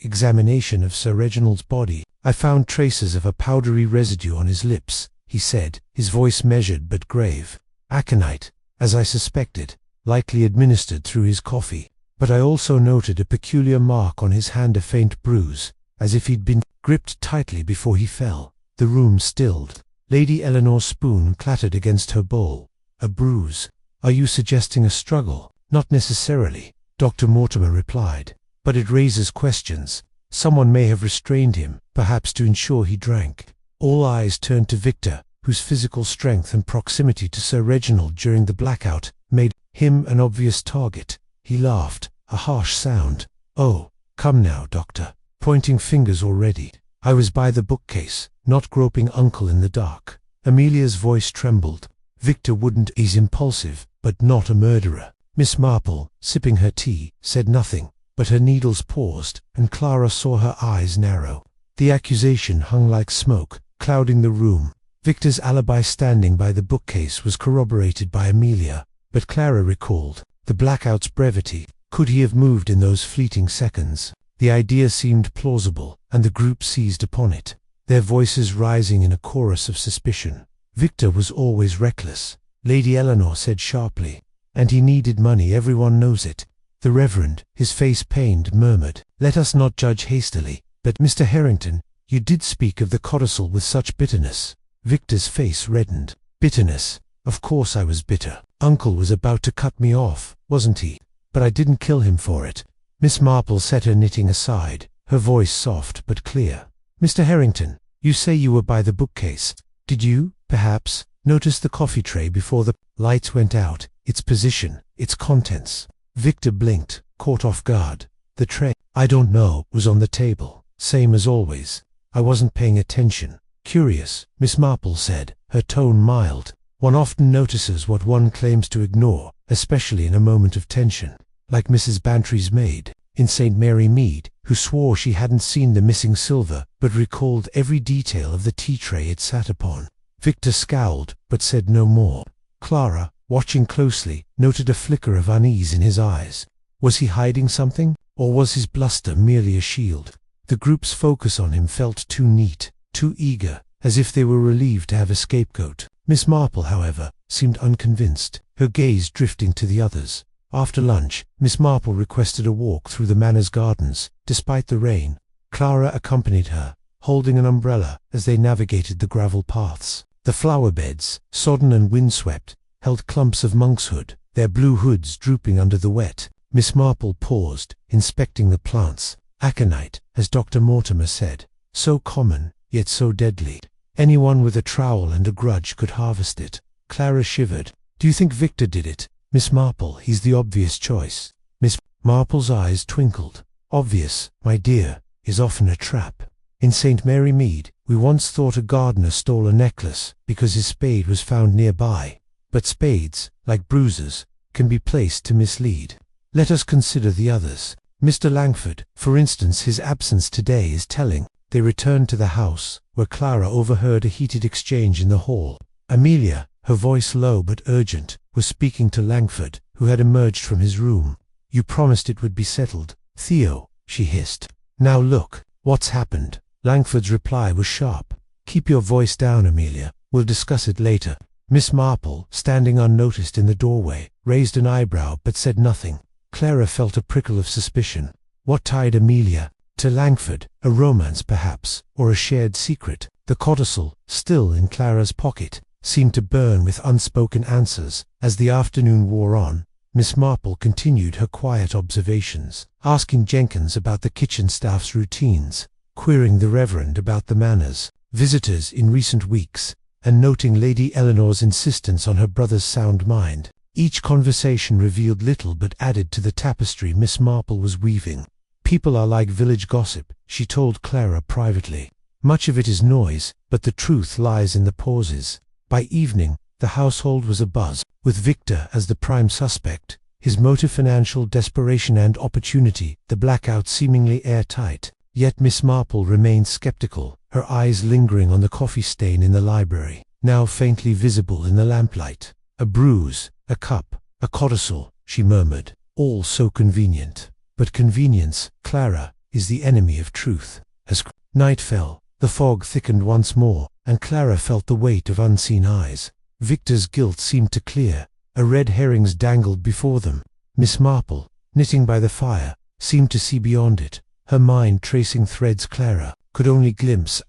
examination of Sir Reginald's body. "I found traces of a powdery residue on his lips," he said, his voice measured but grave. "Aconite, as I suspected, likely administered through his coffee. But I also noted a peculiar mark on his hand, a faint bruise, as if he'd been gripped tightly before he fell." The room stilled. Lady Eleanor's spoon clattered against her bowl. "A bruise? Are you suggesting a struggle?" "Not necessarily," Dr. Mortimer replied, "but it raises questions. Someone may have restrained him, perhaps to ensure he drank." All eyes turned to Victor, whose physical strength and proximity to Sir Reginald during the blackout made him an obvious target. He laughed, a harsh sound. "Oh, come now, Doctor," pointing fingers already. "I was by the bookcase, not groping uncle in the dark." Amelia's voice trembled. Victor wouldn't. He's impulsive, but not a murderer. Miss Marple, sipping her tea, said nothing, but her needles paused, and Clara saw her eyes narrow. The accusation hung like smoke, clouding the room. Victor's alibi standing by the bookcase was corroborated by Amelia, but Clara recalled the blackout's brevity. Could he have moved in those fleeting seconds? The idea seemed plausible, and the group seized upon it, their voices rising in a chorus of suspicion. "Victor was always reckless," Lady Eleanor said sharply, "and he needed money, everyone knows it." The Reverend, his face pained, murmured, "Let us not judge hastily, but Mr. Harrington, you did speak of the codicil with such bitterness." Victor's face reddened. "Bitterness? Of course I was bitter. Uncle was about to cut me off, wasn't he? But I didn't kill him for it." Miss Marple set her knitting aside, her voice soft but clear. "Mr. Harrington, you say you were by the bookcase. Did you, perhaps, notice the coffee tray before the lights went out, its position, its contents?" Victor blinked, caught off guard. "The tray, I don't know, was on the table, same as always. I wasn't paying attention." "Curious," Miss Marple said, her tone mild. "One often notices what one claims to ignore, especially in a moment of tension. Like Mrs. Bantry's maid, in St. Mary Mead, who swore she hadn't seen the missing silver, but recalled every detail of the tea tray it sat upon." Victor scowled, but said no more. Clara, watching closely, noted a flicker of unease in his eyes. Was he hiding something? Or was his bluster merely a shield? The group's focus on him felt too neat, too eager, as if they were relieved to have a scapegoat. Miss Marple, however, seemed unconvinced, her gaze drifting to the others. After lunch, Miss Marple requested a walk through the manor's gardens, despite the rain. Clara accompanied her, holding an umbrella as they navigated the gravel paths. The flower beds, sodden and windswept, held clumps of monkshood, their blue hoods drooping under the wet. Miss Marple paused, inspecting the plants. Aconite, as Dr. Mortimer said, so common, yet so deadly. Anyone with a trowel and a grudge could harvest it. Clara shivered. Do you think Victor did it? Miss Marple, he's the obvious choice. Miss Marple's eyes twinkled. Obvious, my dear, is often a trap. In St. Mary Mead, we once thought a gardener stole a necklace because his spade was found nearby. But spades, like bruises, can be placed to mislead. Let us consider the others. Mr. Langford, for instance, his absence today is telling. They returned to the house, where Clara overheard a heated exchange in the hall. Amelia, her voice low but urgent, was speaking to Langford, who had emerged from his room. You promised it would be settled, Theo, she hissed. Now look, what's happened? Langford's reply was sharp. Keep your voice down, Amelia. We'll discuss it later. Miss Marple, standing unnoticed in the doorway, raised an eyebrow but said nothing. Clara felt a prickle of suspicion. What tied Amelia to Langford? A romance, perhaps, or a shared secret? The codicil, still in Clara's pocket, seemed to burn with unspoken answers. As the afternoon wore on, Miss Marple continued her quiet observations, asking Jenkins about the kitchen staff's routines, querying the Reverend about the manners, visitors in recent weeks, and noting Lady Eleanor's insistence on her brother's sound mind. Each conversation revealed little but added to the tapestry Miss Marple was weaving. People are like village gossip, she told Clara privately. Much of it is noise, but the truth lies in the pauses. By evening, the household was abuzz, with Victor as the prime suspect, his motive financial desperation and opportunity, the blackout seemingly airtight. Yet Miss Marple remained skeptical, her eyes lingering on the coffee stain in the library, now faintly visible in the lamplight. A bruise, a cup, a codicil, she murmured, all so convenient. But convenience, Clara, is the enemy of truth. As night fell, the fog thickened once more, and Clara felt the weight of unseen eyes. Victor's guilt seemed to clear. A red herrings dangled before them. Miss Marple, knitting by the fire, seemed to see beyond it, her mind tracing threads Clara could only glimpse.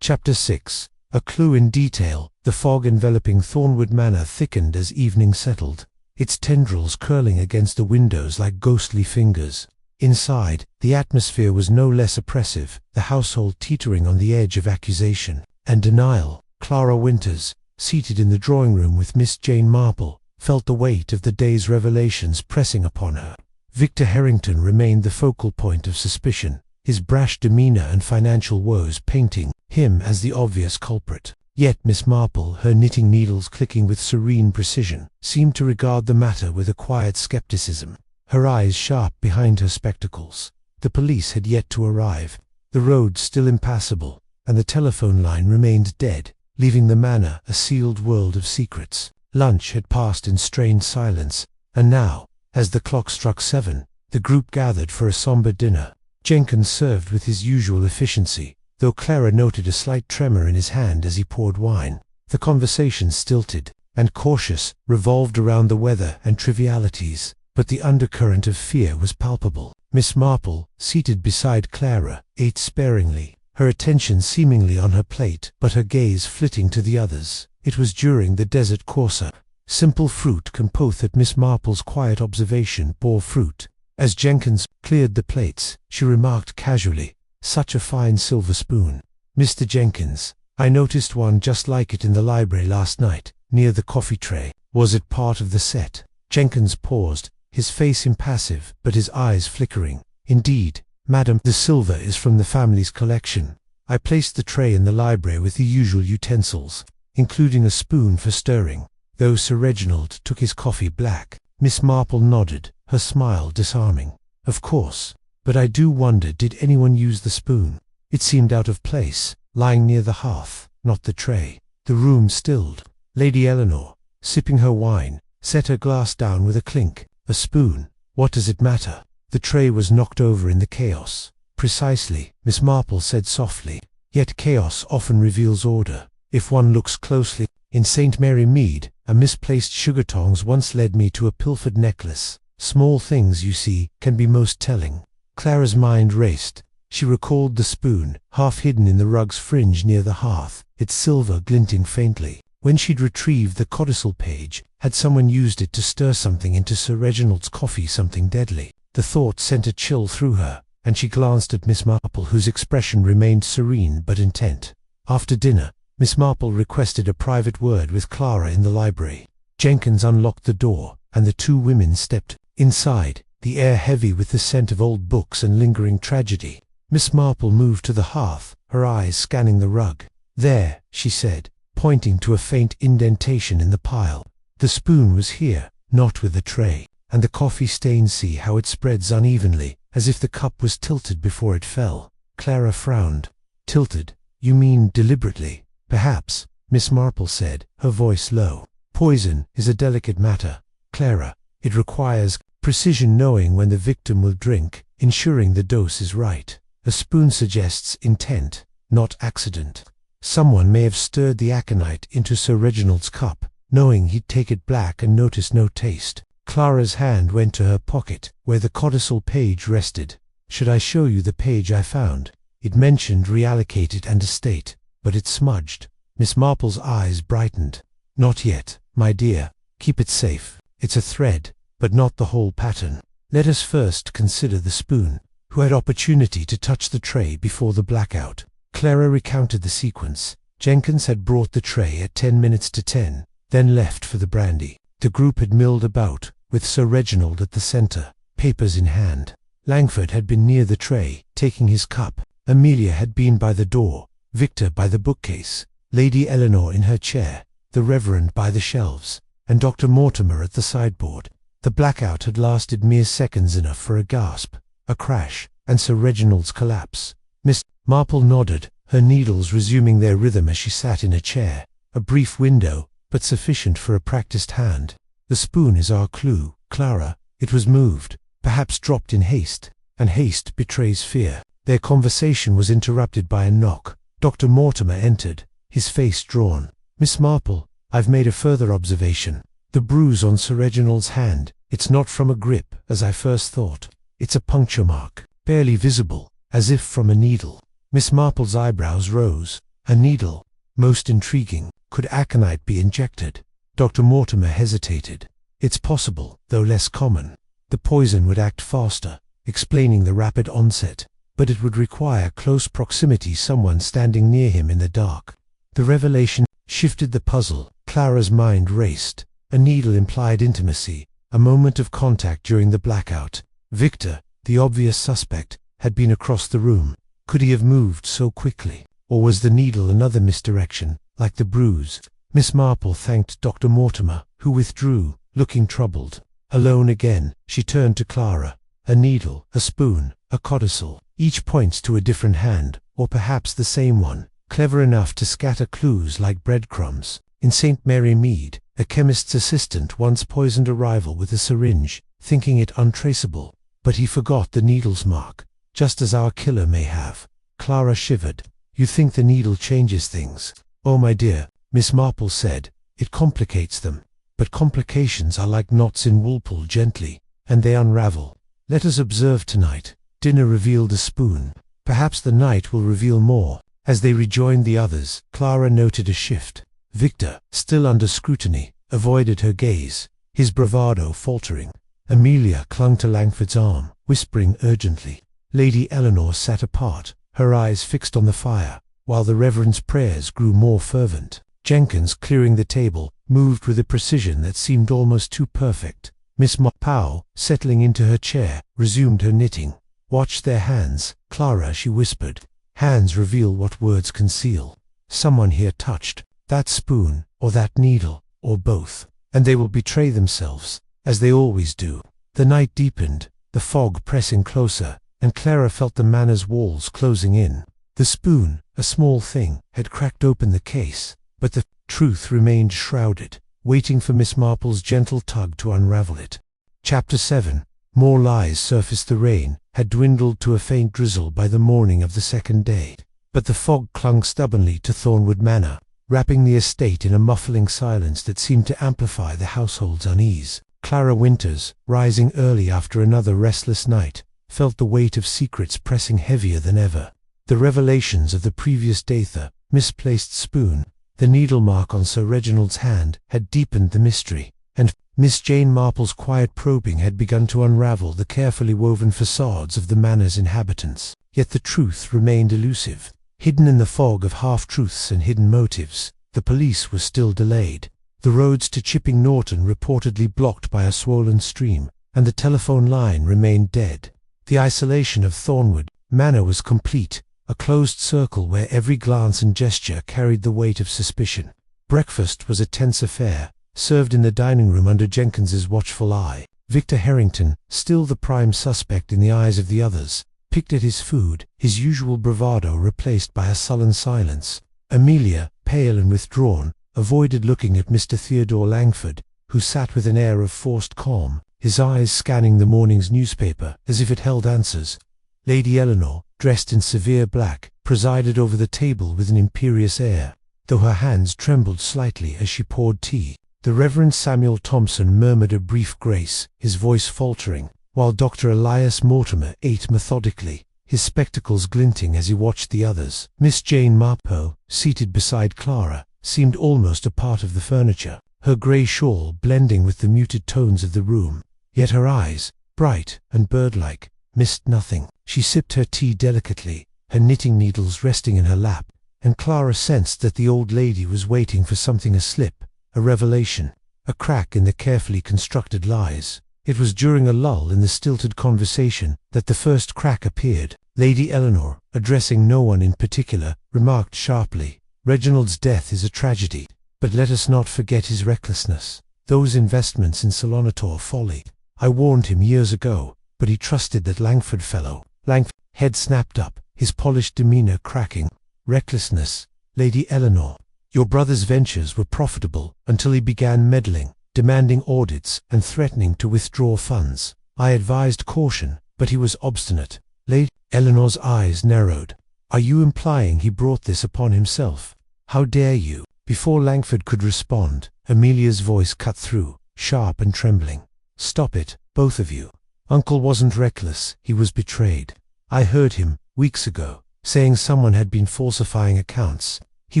Chapter 6. A clue in detail. The fog enveloping Thornwood Manor thickened as evening settled, its tendrils curling against the windows like ghostly fingers. Inside, the atmosphere was no less oppressive, the household teetering on the edge of accusation and denial. Clara Winters, seated in the drawing-room with Miss Jane Marple, felt the weight of the day's revelations pressing upon her. Victor Harrington remained the focal point of suspicion, his brash demeanor and financial woes painting him as the obvious culprit. Yet Miss Marple, her knitting needles clicking with serene precision, seemed to regard the matter with a quiet skepticism, her eyes sharp behind her spectacles. The police had yet to arrive, the road still impassable, and the telephone line remained dead, leaving the manor a sealed world of secrets. Lunch had passed in strained silence, and now, as the clock struck 7, the group gathered for a somber dinner. Jenkins served with his usual efficiency, though Clara noted a slight tremor in his hand as he poured wine. The conversation, stilted and cautious, revolved around the weather and trivialities, but the undercurrent of fear was palpable. Miss Marple, seated beside Clara, ate sparingly, her attention seemingly on her plate, but her gaze flitting to the others. It was during the desert courser. Simple fruit compote at Miss Marple's quiet observation bore fruit. As Jenkins cleared the plates, she remarked casually, "Such a fine silver spoon. Mr. Jenkins, I noticed one just like it in the library last night, near the coffee tray. Was it part of the set?" Jenkins paused, his face impassive, but his eyes flickering. "Indeed, madam, the silver is from the family's collection. I placed the tray in the library with the usual utensils, including a spoon for stirring, though Sir Reginald took his coffee black." Miss Marple nodded, her smile disarming. "Of course, but I do wonder, did anyone use the spoon? It seemed out of place, lying near the hearth, not the tray." The room stilled. Lady Eleanor, sipping her wine, set her glass down with a clink. "A spoon, what does it matter? The tray was knocked over in the chaos. "Precisely," Miss Marple said softly. "Yet chaos often reveals order, if one looks closely. In St. Mary Mead, a misplaced sugar tongs once led me to a pilfered necklace. Small things, you see, can be most telling." Clara's mind raced. She recalled the spoon, half hidden in the rug's fringe near the hearth, its silver glinting faintly. When she'd retrieved the codicil page, had someone used it to stir something into Sir Reginald's coffee, something deadly? The thought sent a chill through her, and she glanced at Miss Marple, whose expression remained serene but intent. After dinner, Miss Marple requested a private word with Clara in the library. Jenkins unlocked the door, and the two women stepped inside, the air heavy with the scent of old books and lingering tragedy. Miss Marple moved to the hearth, her eyes scanning the rug. "There," she said, pointing to a faint indentation in the pile. "The spoon was here, not with the tray. And the coffee stain, see how it spreads unevenly, as if the cup was tilted before it fell." Clara frowned. "Tilted? You mean deliberately?" "Perhaps," Miss Marple said, her voice low. "Poison is a delicate matter, Clara. It requires precision, knowing when the victim will drink, ensuring the dose is right. A spoon suggests intent, not accident. Someone may have stirred the aconite into Sir Reginald's cup, knowing he'd take it black and notice no taste." Clara's hand went to her pocket, where the codicil page rested. "Should I show you the page I found? It mentioned reallocated and estate, but it's smudged." Miss Marple's eyes brightened. "Not yet, my dear. Keep it safe. It's a thread, but not the whole pattern. Let us first consider the spoon. Who had opportunity to touch the tray before the blackout?" Clara recounted the sequence. Jenkins had brought the tray at 10 minutes to 10, then left for the brandy. The group had milled about, with Sir Reginald at the centre, papers in hand. Langford had been near the tray, taking his cup. Amelia had been by the door, Victor by the bookcase, Lady Eleanor in her chair, the Reverend by the shelves, and Dr. Mortimer at the sideboard. The blackout had lasted mere seconds, enough for a gasp, a crash, and Sir Reginald's collapse. Miss Marple nodded, her needles resuming their rhythm as she sat in a chair. A brief window, but sufficient for a practiced hand. "The spoon is our clue, Clara. It was moved, perhaps dropped in haste, and haste betrays fear." Their conversation was interrupted by a knock. Dr. Mortimer entered, his face drawn. "Miss Marple, I've made a further observation. The bruise on Sir Reginald's hand, it's not from a grip, as I first thought. It's a puncture mark, barely visible, as if from a needle." Miss Marple's eyebrows rose. "A needle? Most intriguing. Could aconite be injected?" Dr. Mortimer hesitated. "It's possible, though less common. The poison would act faster, explaining the rapid onset, but it would require close proximity, someone standing near him in the dark." The revelation shifted the puzzle. Clara's mind raced. A needle implied intimacy, a moment of contact during the blackout. Victor, the obvious suspect, had been across the room. Could he have moved so quickly? Or was the needle another misdirection, like the bruise? Miss Marple thanked Dr. Mortimer, who withdrew, looking troubled. Alone again, she turned to Clara. "A needle, a spoon, a codicil. Each points to a different hand, or perhaps the same one, clever enough to scatter clues like breadcrumbs. In St. Mary Mead, a chemist's assistant once poisoned a rival with a syringe, thinking it untraceable, but he forgot the needle's mark, just as our killer may have." Clara shivered. "You think the needle changes things?" "Oh, my dear," Miss Marple said, "it complicates them. But complications are like knots in wool-pull, gently, and they unravel. Let us observe tonight. Dinner revealed a spoon. Perhaps the night will reveal more." As they rejoined the others, Clara noted a shift. Victor, still under scrutiny, avoided her gaze, his bravado faltering. Amelia clung to Langford's arm, whispering urgently. Lady Eleanor sat apart, her eyes fixed on the fire, while the Reverend's prayers grew more fervent. Jenkins, clearing the table, moved with a precision that seemed almost too perfect. Miss Marple, settling into her chair, resumed her knitting. "Watch their hands, Clara," she whispered. "Hands reveal what words conceal. Someone here touched that spoon, or that needle, or both, and they will betray themselves, as they always do." The night deepened, the fog pressing closer, and Clara felt the manor's walls closing in. The spoon, a small thing, had cracked open the case, but the truth remained shrouded, waiting for Miss Marple's gentle tug to unravel it. Chapter 7. More lies surfaced. The rain had dwindled to a faint drizzle by the morning of the second day, but the fog clung stubbornly to Thornwood Manor, wrapping the estate in a muffling silence that seemed to amplify the household's unease. Clara Winters, rising early after another restless night, felt the weight of secrets pressing heavier than ever. The revelations of the previous day, the misplaced spoon, the needle mark on Sir Reginald's hand, had deepened the mystery, and Miss Jane Marple's quiet probing had begun to unravel the carefully woven facades of the manor's inhabitants. Yet the truth remained elusive. Hidden in the fog of half-truths and hidden motives, the police were still delayed. The roads to Chipping Norton reportedly blocked by a swollen stream, and the telephone line remained dead. The isolation of Thornwood Manor was complete, a closed circle where every glance and gesture carried the weight of suspicion. Breakfast was a tense affair, served in the dining room under Jenkins's watchful eye. Victor Harrington, still the prime suspect in the eyes of the others, picked at his food, his usual bravado replaced by a sullen silence. Amelia, pale and withdrawn, avoided looking at Mr. Theodore Langford, who sat with an air of forced calm, his eyes scanning the morning's newspaper as if it held answers. Lady Eleanor, dressed in severe black, presided over the table with an imperious air, though her hands trembled slightly as she poured tea. The Reverend Samuel Thompson murmured a brief grace, his voice faltering, while Dr. Elias Mortimer ate methodically, his spectacles glinting as he watched the others. Miss Jane Marple, seated beside Clara, seemed almost a part of the furniture, her grey shawl blending with the muted tones of the room. Yet her eyes, bright and bird-like, missed nothing. She sipped her tea delicately, her knitting needles resting in her lap, and Clara sensed that the old lady was waiting for something, a slip, a revelation, a crack in the carefully constructed lies. It was during a lull in the stilted conversation that the first crack appeared. Lady Eleanor, addressing no one in particular, remarked sharply, "Reginald's death is a tragedy, but let us not forget his recklessness. Those investments in Salonator folly. I warned him years ago, but he trusted that Langford fellow." Langford's head snapped up, his polished demeanour cracking. "Recklessness, Lady Eleanor. Your brother's ventures were profitable until he began meddling, demanding audits and threatening to withdraw funds. I advised caution, but he was obstinate." Lady Eleanor's eyes narrowed. "Are you implying he brought this upon himself? How dare you?" Before Langford could respond, Amelia's voice cut through, sharp and trembling. "Stop it, both of you. Uncle wasn't reckless, he was betrayed. I heard him, weeks ago, saying someone had been falsifying accounts. He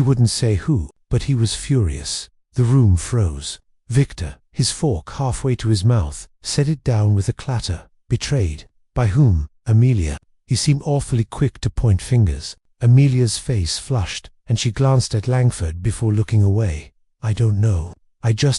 wouldn't say who, but he was furious." The room froze. Victor, his fork halfway to his mouth, set it down with a clatter. "Betrayed? By whom?" "Amelia." He seemed awfully quick to point fingers. Amelia's face flushed, and she glanced at Langford before looking away. "I don't know.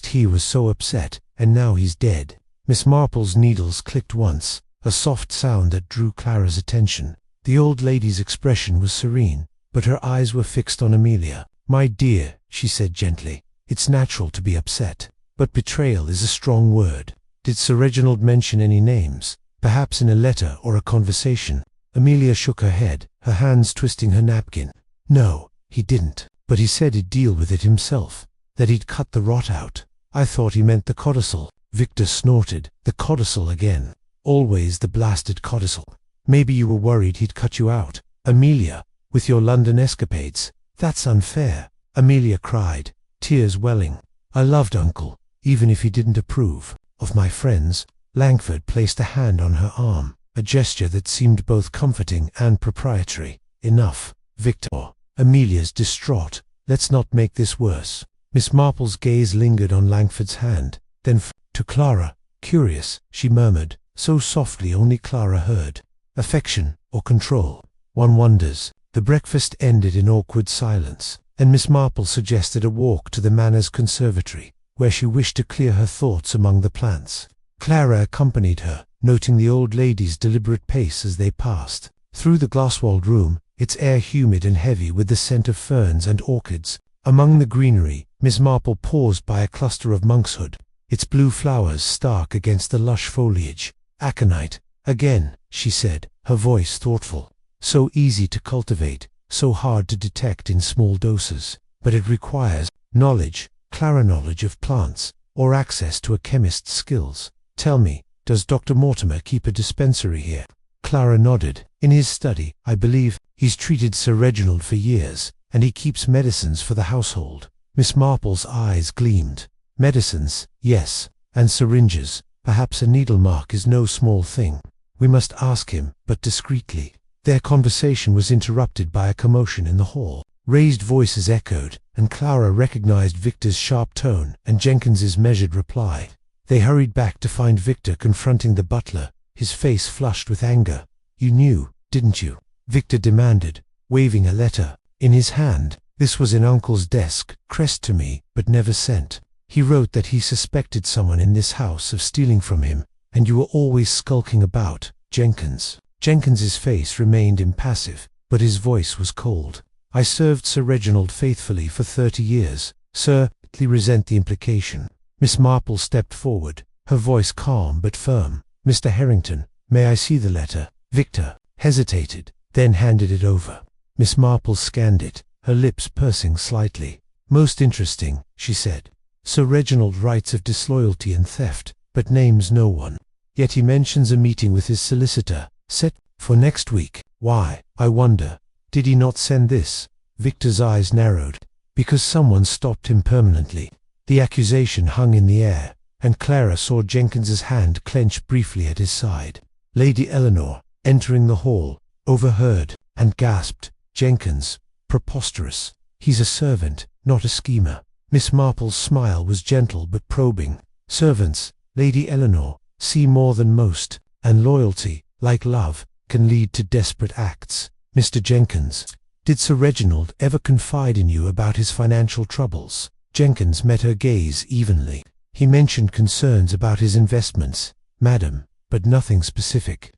He was so upset, and now he's dead." Miss Marple's needles clicked once, a soft sound that drew Clara's attention. The old lady's expression was serene, but her eyes were fixed on Amelia. "My dear," she said gently, "it's natural to be upset, but betrayal is a strong word. Did Sir Reginald mention any names, perhaps in a letter or a conversation?" Amelia shook her head, her hands twisting her napkin. "No, he didn't, but he said he'd deal with it himself, that he'd cut the rot out." "I thought he meant the codicil." Victor snorted. "The codicil again. Always the blasted codicil. Maybe you were worried he'd cut you out, Amelia, with your London escapades." "That's unfair," Amelia cried, tears welling. "I loved Uncle, even if he didn't approve of my friends." Langford placed a hand on her arm, a gesture that seemed both comforting and proprietary. "Enough, Victor." Amelia's distraught. "Let's not make this worse." Miss Marple's gaze lingered on Langford's hand, then to Clara. "Curious," she murmured, so softly only Clara heard. "Affection or control? One wonders." The breakfast ended in awkward silence, and Miss Marple suggested a walk to the manor's conservatory, where she wished to clear her thoughts among the plants. Clara accompanied her, noting the old lady's deliberate pace as they passed. Through the glass-walled room, its air humid and heavy with the scent of ferns and orchids. Among the greenery, Miss Marple paused by a cluster of monkshood, its blue flowers stark against the lush foliage. "Aconite, again," she said, her voice thoughtful. "So easy to cultivate, so hard to detect in small doses, but it requires knowledge, Clara knowledge of plants, or access to a chemist's skills. Tell me, Does Dr. Mortimer keep a dispensary here? Clara nodded. In his study, I believe. He's treated Sir Reginald for years, and he keeps medicines for the household. Miss Marple's eyes gleamed. Medicines, yes, and syringes. Perhaps a needle mark is no small thing. We must ask him, but discreetly. Their conversation was interrupted by a commotion in the hall. Raised voices echoed, and Clara recognized Victor's sharp tone and Jenkins's measured reply. They hurried back to find Victor confronting the butler, his face flushed with anger. "You knew, didn't you?" Victor demanded, waving a letter in his hand. "This was in Uncle's desk, crest to me, but never sent. He wrote that he suspected someone in this house of stealing from him, and you were always skulking about, Jenkins." Jenkins's face remained impassive, but his voice was cold. "I served Sir Reginald faithfully for 30 years, sir." He resent the implication. Miss Marple stepped forward, her voice calm but firm. "Mr. Harrington, may I see the letter?" Victor hesitated, then handed it over. Miss Marple scanned it, her lips pursing slightly. "Most interesting," she said. "Sir Reginald writes of disloyalty and theft, but names no one. Yet he mentions a meeting with his solicitor, set for next week. Why, I wonder? Did he not send this?" Victor's eyes narrowed. "Because someone stopped him permanently." The accusation hung in the air, and Clara saw Jenkins's hand clench briefly at his side. Lady Eleanor, entering the hall, overheard, and gasped, "Jenkins, preposterous. He's a servant, not a schemer." Miss Marple's smile was gentle but probing. "Servants, Lady Eleanor, see more than most, and loyalty, like love, can lead to desperate acts. Mr. Jenkins, did Sir Reginald ever confide in you about his financial troubles?" Jenkins met her gaze evenly. "He mentioned concerns about his investments, madam, but nothing specific.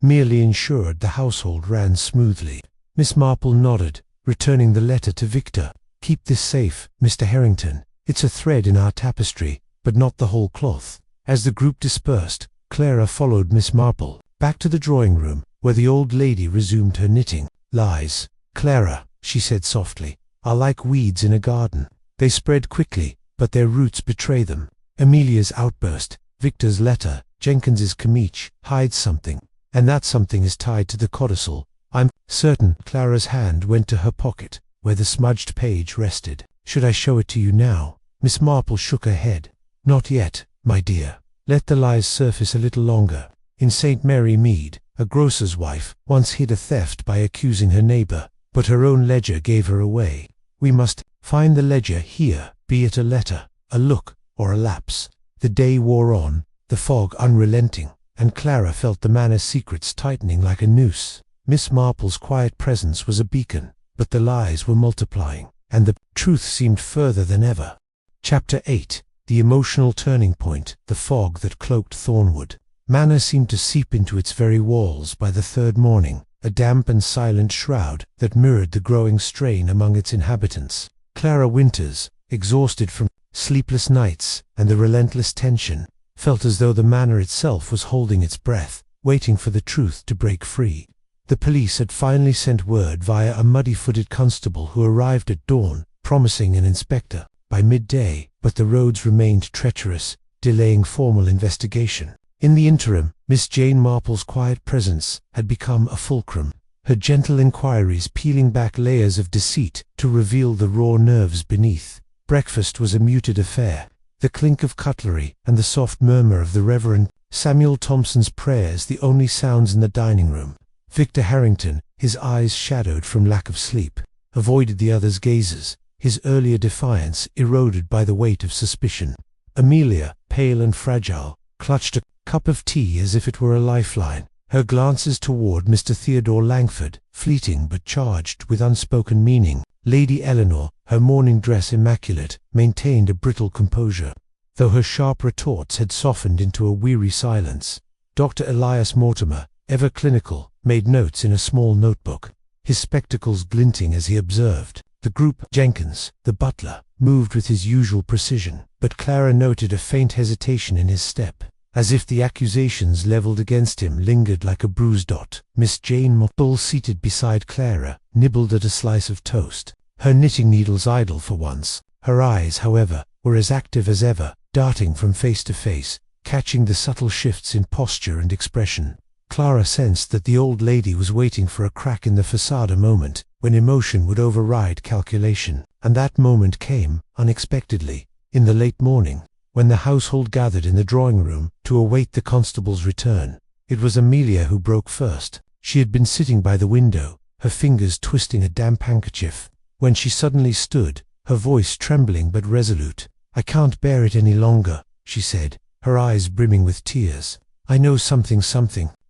Merely ensured the household ran smoothly." Miss Marple nodded, returning the letter to Victor. "Keep this safe, Mr. Harrington. It's a thread in our tapestry, but not the whole cloth." As the group dispersed, Clara followed Miss Marple back to the drawing room, where the old lady resumed her knitting. "Lies, Clara," she said softly, "are like weeds in a garden. They spread quickly, but their roots betray them." Amelia's outburst, Victor's letter, Jenkins's commiche, hides something, and that something is tied to the codicil. I'm certain. Clara's hand went to her pocket, where the smudged page rested. "Should I show it to you now?" Miss Marple shook her head. "Not yet, my dear. Let the lies surface a little longer. In St. Mary Mead, a grocer's wife once hid a theft by accusing her neighbor, but her own ledger gave her away. We must find the ledger here, be it a letter, a look, or a lapse." The day wore on, the fog unrelenting, and Clara felt the manor's secrets tightening like a noose. Miss Marple's quiet presence was a beacon, but the lies were multiplying, and the truth seemed further than ever. Chapter 8. The emotional turning point, the fog that cloaked Thornwood Manor seemed to seep into its very walls by the third morning, a damp and silent shroud that mirrored the growing strain among its inhabitants. Clara Winters, exhausted from sleepless nights and the relentless tension, felt as though the manor itself was holding its breath, waiting for the truth to break free. The police had finally sent word via a muddy-footed constable who arrived at dawn, promising an inspector by midday, but the roads remained treacherous, delaying formal investigation. In the interim, Miss Jane Marple's quiet presence had become a fulcrum, her gentle inquiries peeling back layers of deceit to reveal the raw nerves beneath. Breakfast was a muted affair. The clink of cutlery and the soft murmur of the Reverend Samuel Thompson's prayers the only sounds in the dining room. Victor Harrington, his eyes shadowed from lack of sleep, avoided the others' gazes, his earlier defiance eroded by the weight of suspicion. Amelia, pale and fragile, clutched a cup of tea as if it were a lifeline, her glances toward Mr. Theodore Langford, fleeting but charged with unspoken meaning. Lady Eleanor, her morning dress immaculate, maintained a brittle composure, though her sharp retorts had softened into a weary silence. Dr. Elias Mortimer, ever clinical, made notes in a small notebook, his spectacles glinting as he observed. The group. Jenkins, the butler, moved with his usual precision, but Clara noted a faint hesitation in his step, as if the accusations leveled against him lingered like a bruised dot. Miss Jane Marple, seated beside Clara, nibbled at a slice of toast, her knitting needles idle for once. Her eyes, however, were as active as ever, darting from face to face, catching the subtle shifts in posture and expression. Clara sensed that the old lady was waiting for a crack in the facade, a moment when emotion would override calculation. And that moment came, unexpectedly, in the late morning, when the household gathered in the drawing room to await the constable's return. It was Amelia who broke first. She had been sitting by the window, her fingers twisting a damp handkerchief, when she suddenly stood, her voice trembling but resolute. "I can't bear it any longer," she said, her eyes brimming with tears. "I know something.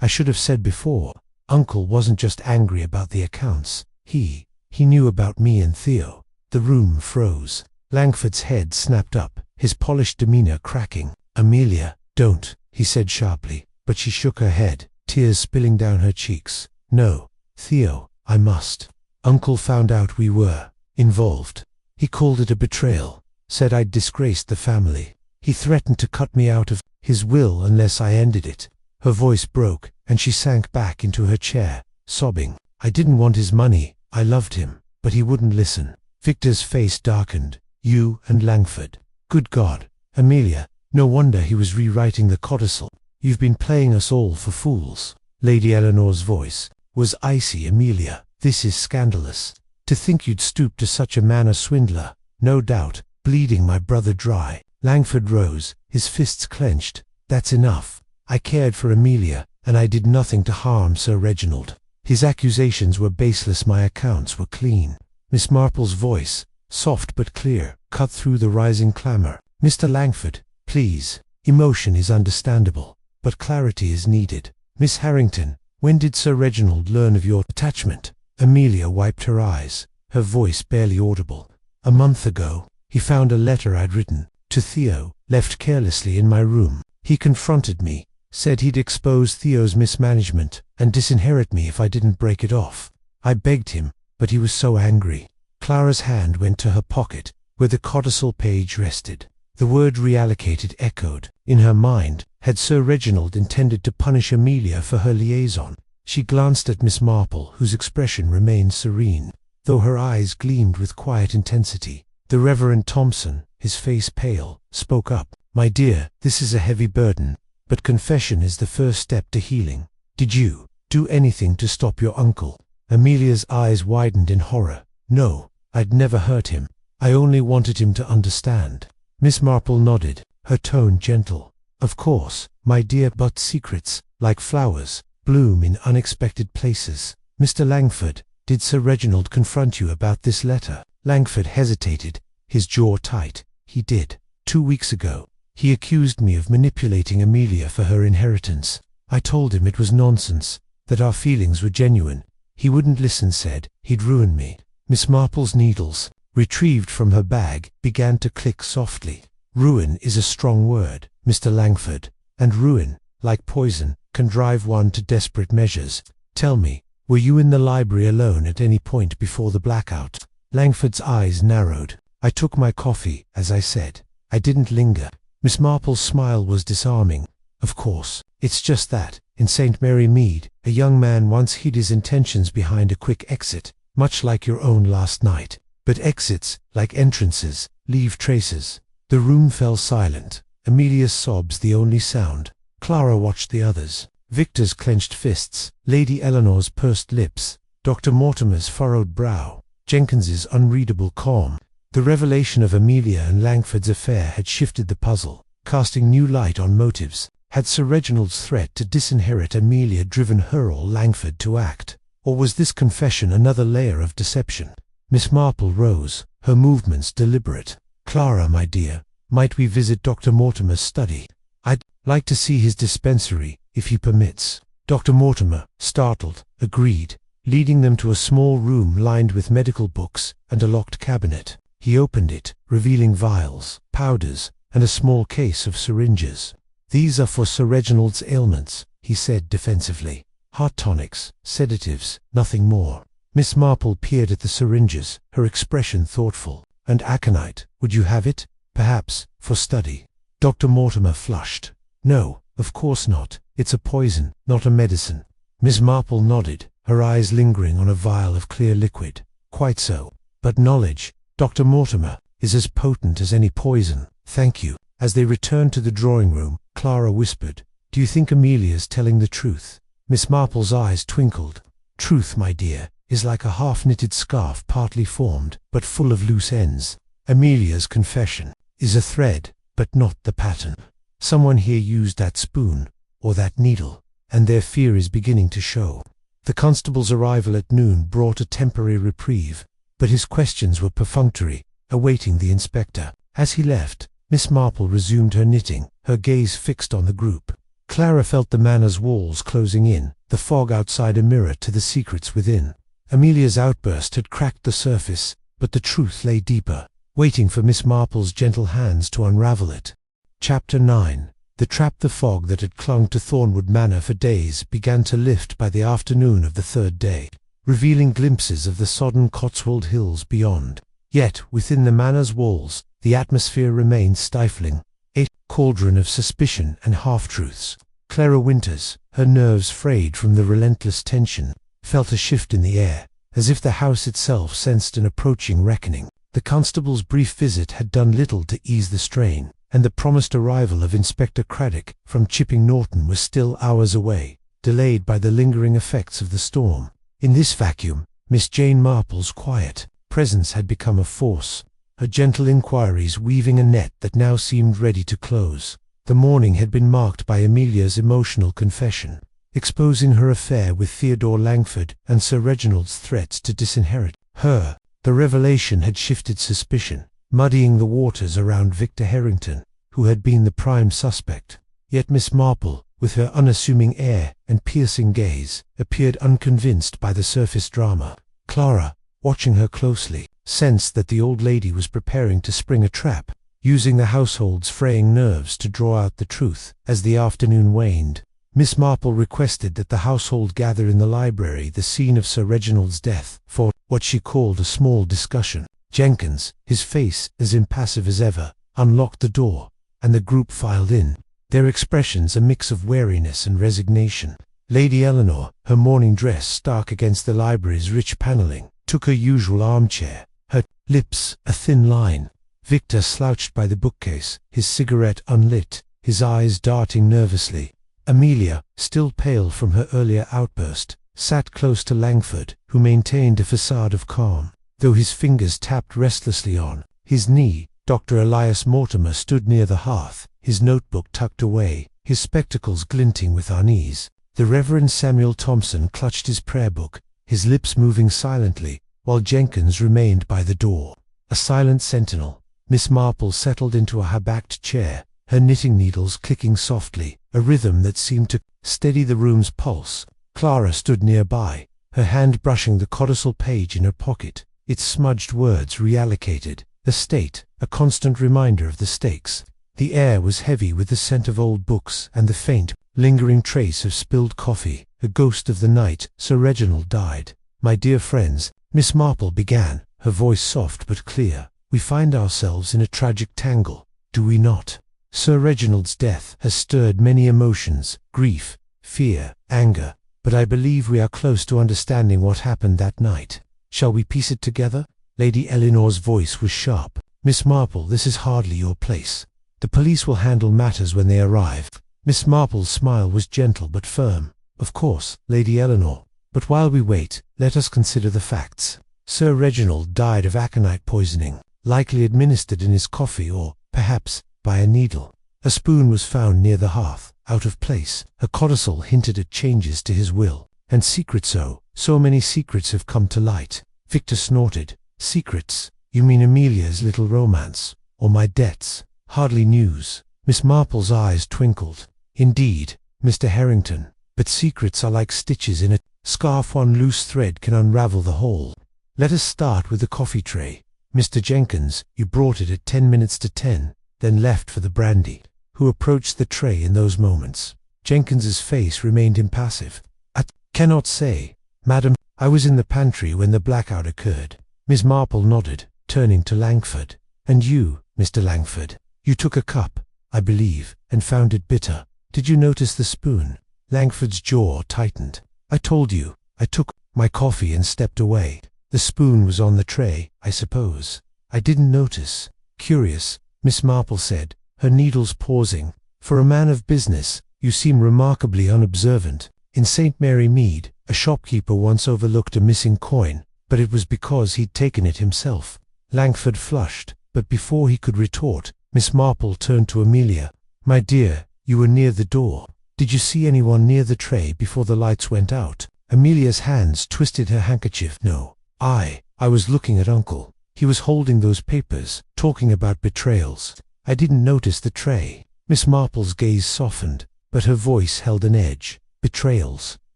I should have said before. Uncle wasn't just angry about the accounts. He knew about me and Theo." The room froze. Langford's head snapped up, his polished demeanor cracking. "Amelia, don't," he said sharply, but she shook her head, tears spilling down her cheeks. "No, Theo, I must. Uncle found out we were involved. He called it a betrayal, said I'd disgraced the family. He threatened to cut me out of his will unless I ended it." Her voice broke, and she sank back into her chair, sobbing. "I didn't want his money. I loved him, but he wouldn't listen." Victor's face darkened. "You and Langford. Good God, Amelia, no wonder he was rewriting the codicil. You've been playing us all for fools." Lady Eleanor's voice was icy. "Amelia, this is scandalous. To think you'd stoop to such a man, a swindler, no doubt, bleeding my brother dry." Langford rose, his fists clenched. "That's enough. I cared for Amelia, and I did nothing to harm Sir Reginald. His accusations were baseless, my accounts were clean." Miss Marple's voice, soft but clear, cut through the rising clamor. "Mr. Langford, please. Emotion is understandable, but clarity is needed. Miss Harrington, when did Sir Reginald learn of your attachment?" Amelia wiped her eyes, her voice barely audible. "A month ago. He found a letter I'd written to Theo, left carelessly in my room. He confronted me, said he'd expose Theo's mismanagement and disinherit me if I didn't break it off. I begged him, but he was so angry." Clara's hand went to her pocket, where the codicil page rested. The word reallocated echoed. In her mind, had Sir Reginald intended to punish Amelia for her liaison? She glanced at Miss Marple, whose expression remained serene, though her eyes gleamed with quiet intensity. The Reverend Thompson, his face pale, spoke up. "My dear, this is a heavy burden, but confession is the first step to healing. Did you do anything to stop your uncle?" Amelia's eyes widened in horror. "No, I'd never hurt him. I only wanted him to understand." Miss Marple nodded, her tone gentle. "Of course, my dear, but secrets, like flowers, bloom in unexpected places. Mr. Langford, did Sir Reginald confront you about this letter?" Langford hesitated, his jaw tight. "He did. 2 weeks ago. He accused me of manipulating Amelia for her inheritance. I told him it was nonsense, that our feelings were genuine. He wouldn't listen, said he'd ruin me." Miss Marple's needles, retrieved from her bag, began to click softly. "Ruin is a strong word, Mr. Langford, and ruin, like poison, can drive one to desperate measures. Tell me, were you in the library alone at any point before the blackout?" Langford's eyes narrowed. "I took my coffee, as I said. I didn't linger." Miss Marple's smile was disarming. "Of course, it's just that, in St. Mary Mead, a young man once hid his intentions behind a quick exit, much like your own last night. But exits, like entrances, leave traces." The room fell silent, Amelia's sobs the only sound. Clara watched the others. Victor's clenched fists, Lady Eleanor's pursed lips, Dr. Mortimer's furrowed brow, Jenkins's unreadable calm. The revelation of Amelia and Langford's affair had shifted the puzzle, casting new light on motives. Had Sir Reginald's threat to disinherit Amelia driven her or Langford to act? Or was this confession another layer of deception? Miss Marple rose, her movements deliberate. "Clara, my dear, might we visit Dr. Mortimer's study? I'd like to see his dispensary, if he permits." Dr. Mortimer, startled, agreed, leading them to a small room lined with medical books and a locked cabinet. He opened it, revealing vials, powders, and a small case of syringes. "These are for Sir Reginald's ailments," he said defensively. "Heart tonics, sedatives, nothing more." Miss Marple peered at the syringes, her expression thoughtful. "And aconite, would you have it? Perhaps, for study?" Dr. Mortimer flushed. "No, of course not. It's a poison, not a medicine." Miss Marple nodded, her eyes lingering on a vial of clear liquid. "Quite so. But knowledge, Dr. Mortimer, is as potent as any poison. Thank you." As they returned to the drawing room, Clara whispered, "Do you think Amelia's telling the truth?" Miss Marple's eyes twinkled. "Truth, my dear, is like a half-knitted scarf partly formed, but full of loose ends. Amelia's confession is a thread, but not the pattern. Someone here used that spoon, or that needle, and their fear is beginning to show." The constable's arrival at noon brought a temporary reprieve, but his questions were perfunctory, awaiting the inspector. As he left, Miss Marple resumed her knitting, her gaze fixed on the group. Clara felt the manor's walls closing in, the fog outside a mirror to the secrets within. Amelia's outburst had cracked the surface, but the truth lay deeper, waiting for Miss Marple's gentle hands to unravel it. Chapter 9. The trap. The fog that had clung to Thornwood Manor for days began to lift by the afternoon of the third day, revealing glimpses of the sodden Cotswold hills beyond. Yet, within the manor's walls, the atmosphere remained stifling, a cauldron of suspicion and half-truths. Clara Winters, her nerves frayed from the relentless tension, felt a shift in the air, as if the house itself sensed an approaching reckoning. The constable's brief visit had done little to ease the strain, and the promised arrival of Inspector Craddock from Chipping Norton was still hours away, delayed by the lingering effects of the storm. In this vacuum, Miss Jane Marple's quiet presence had become a force, her gentle inquiries weaving a net that now seemed ready to close. The morning had been marked by Amelia's emotional confession, exposing her affair with Theodore Langford and Sir Reginald's threats to disinherit her. The revelation had shifted suspicion, muddying the waters around Victor Harrington, who had been the prime suspect. Yet Miss Marple, with her unassuming air and piercing gaze, appeared unconvinced by the surface drama. Clara, watching her closely, sensed that the old lady was preparing to spring a trap, using the household's fraying nerves to draw out the truth. As the afternoon waned, Miss Marple requested that the household gather in the library, the scene of Sir Reginald's death, for what she called a small discussion. Jenkins, his face as impassive as ever, unlocked the door, and the group filed in, their expressions a mix of wariness and resignation. Lady Eleanor, her morning dress stark against the library's rich panelling, took her usual armchair, her lips a thin line. Victor slouched by the bookcase, his cigarette unlit, his eyes darting nervously. Amelia, still pale from her earlier outburst, sat close to Langford, who maintained a facade of calm, though his fingers tapped restlessly on his knee. Dr. Elias Mortimer stood near the hearth, his notebook tucked away, his spectacles glinting with unease. The Reverend Samuel Thompson clutched his prayer book, his lips moving silently, while Jenkins remained by the door, a silent sentinel. Miss Marple settled into a high-backed chair, her knitting needles clicking softly, a rhythm that seemed to steady the room's pulse. Clara stood nearby, her hand brushing the codicil page in her pocket, its smudged words reallocated. The state, a constant reminder of the stakes. The air was heavy with the scent of old books and the faint, lingering trace of spilled coffee, a ghost of the night Sir Reginald died. "My dear friends," Miss Marple began, her voice soft but clear, "we find ourselves in a tragic tangle, do we not? Sir Reginald's death has stirred many emotions, grief, fear, anger, but I believe we are close to understanding what happened that night. Shall we piece it together?" Lady Eleanor's voice was sharp. "Miss Marple, this is hardly your place. The police will handle matters when they arrive." Miss Marple's smile was gentle but firm. "Of course, Lady Eleanor. But while we wait, let us consider the facts. Sir Reginald died of aconite poisoning, likely administered in his coffee or, perhaps, by a needle. A spoon was found near the hearth, out of place. A codicil hinted at changes to his will. And secrets, so many secrets have come to light." Victor snorted. "Secrets? You mean Amelia's little romance? Or my debts? Hardly news." Miss Marple's eyes twinkled. "Indeed, Mr. Harrington, but secrets are like stitches in a scarf. One loose thread can unravel the whole. Let us start with the coffee tray. Mr. Jenkins, you brought it at 10 minutes to 10, then left for the brandy. Who approached the tray in those moments?" Jenkins's face remained impassive. "I cannot say, madam. I was in the pantry when the blackout occurred." Miss Marple nodded, turning to Langford. "And you, Mr. Langford, you took a cup, I believe, and found it bitter. Did you notice the spoon?" Langford's jaw tightened. "I told you, I took my coffee and stepped away. The spoon was on the tray, I suppose. I didn't notice." "Curious," Miss Marple said, her needles pausing. "For a man of business, you seem remarkably unobservant. In St. Mary Mead, a shopkeeper once overlooked a missing coin, but it was because he'd taken it himself." Langford flushed, but before he could retort, Miss Marple turned to Amelia. "My dear, you were near the door. Did you see anyone near the tray before the lights went out?" Amelia's hands twisted her handkerchief. "No. I was looking at Uncle. He was holding those papers, talking about betrayals. I didn't notice the tray." Miss Marple's gaze softened, but her voice held an edge. "Betrayals?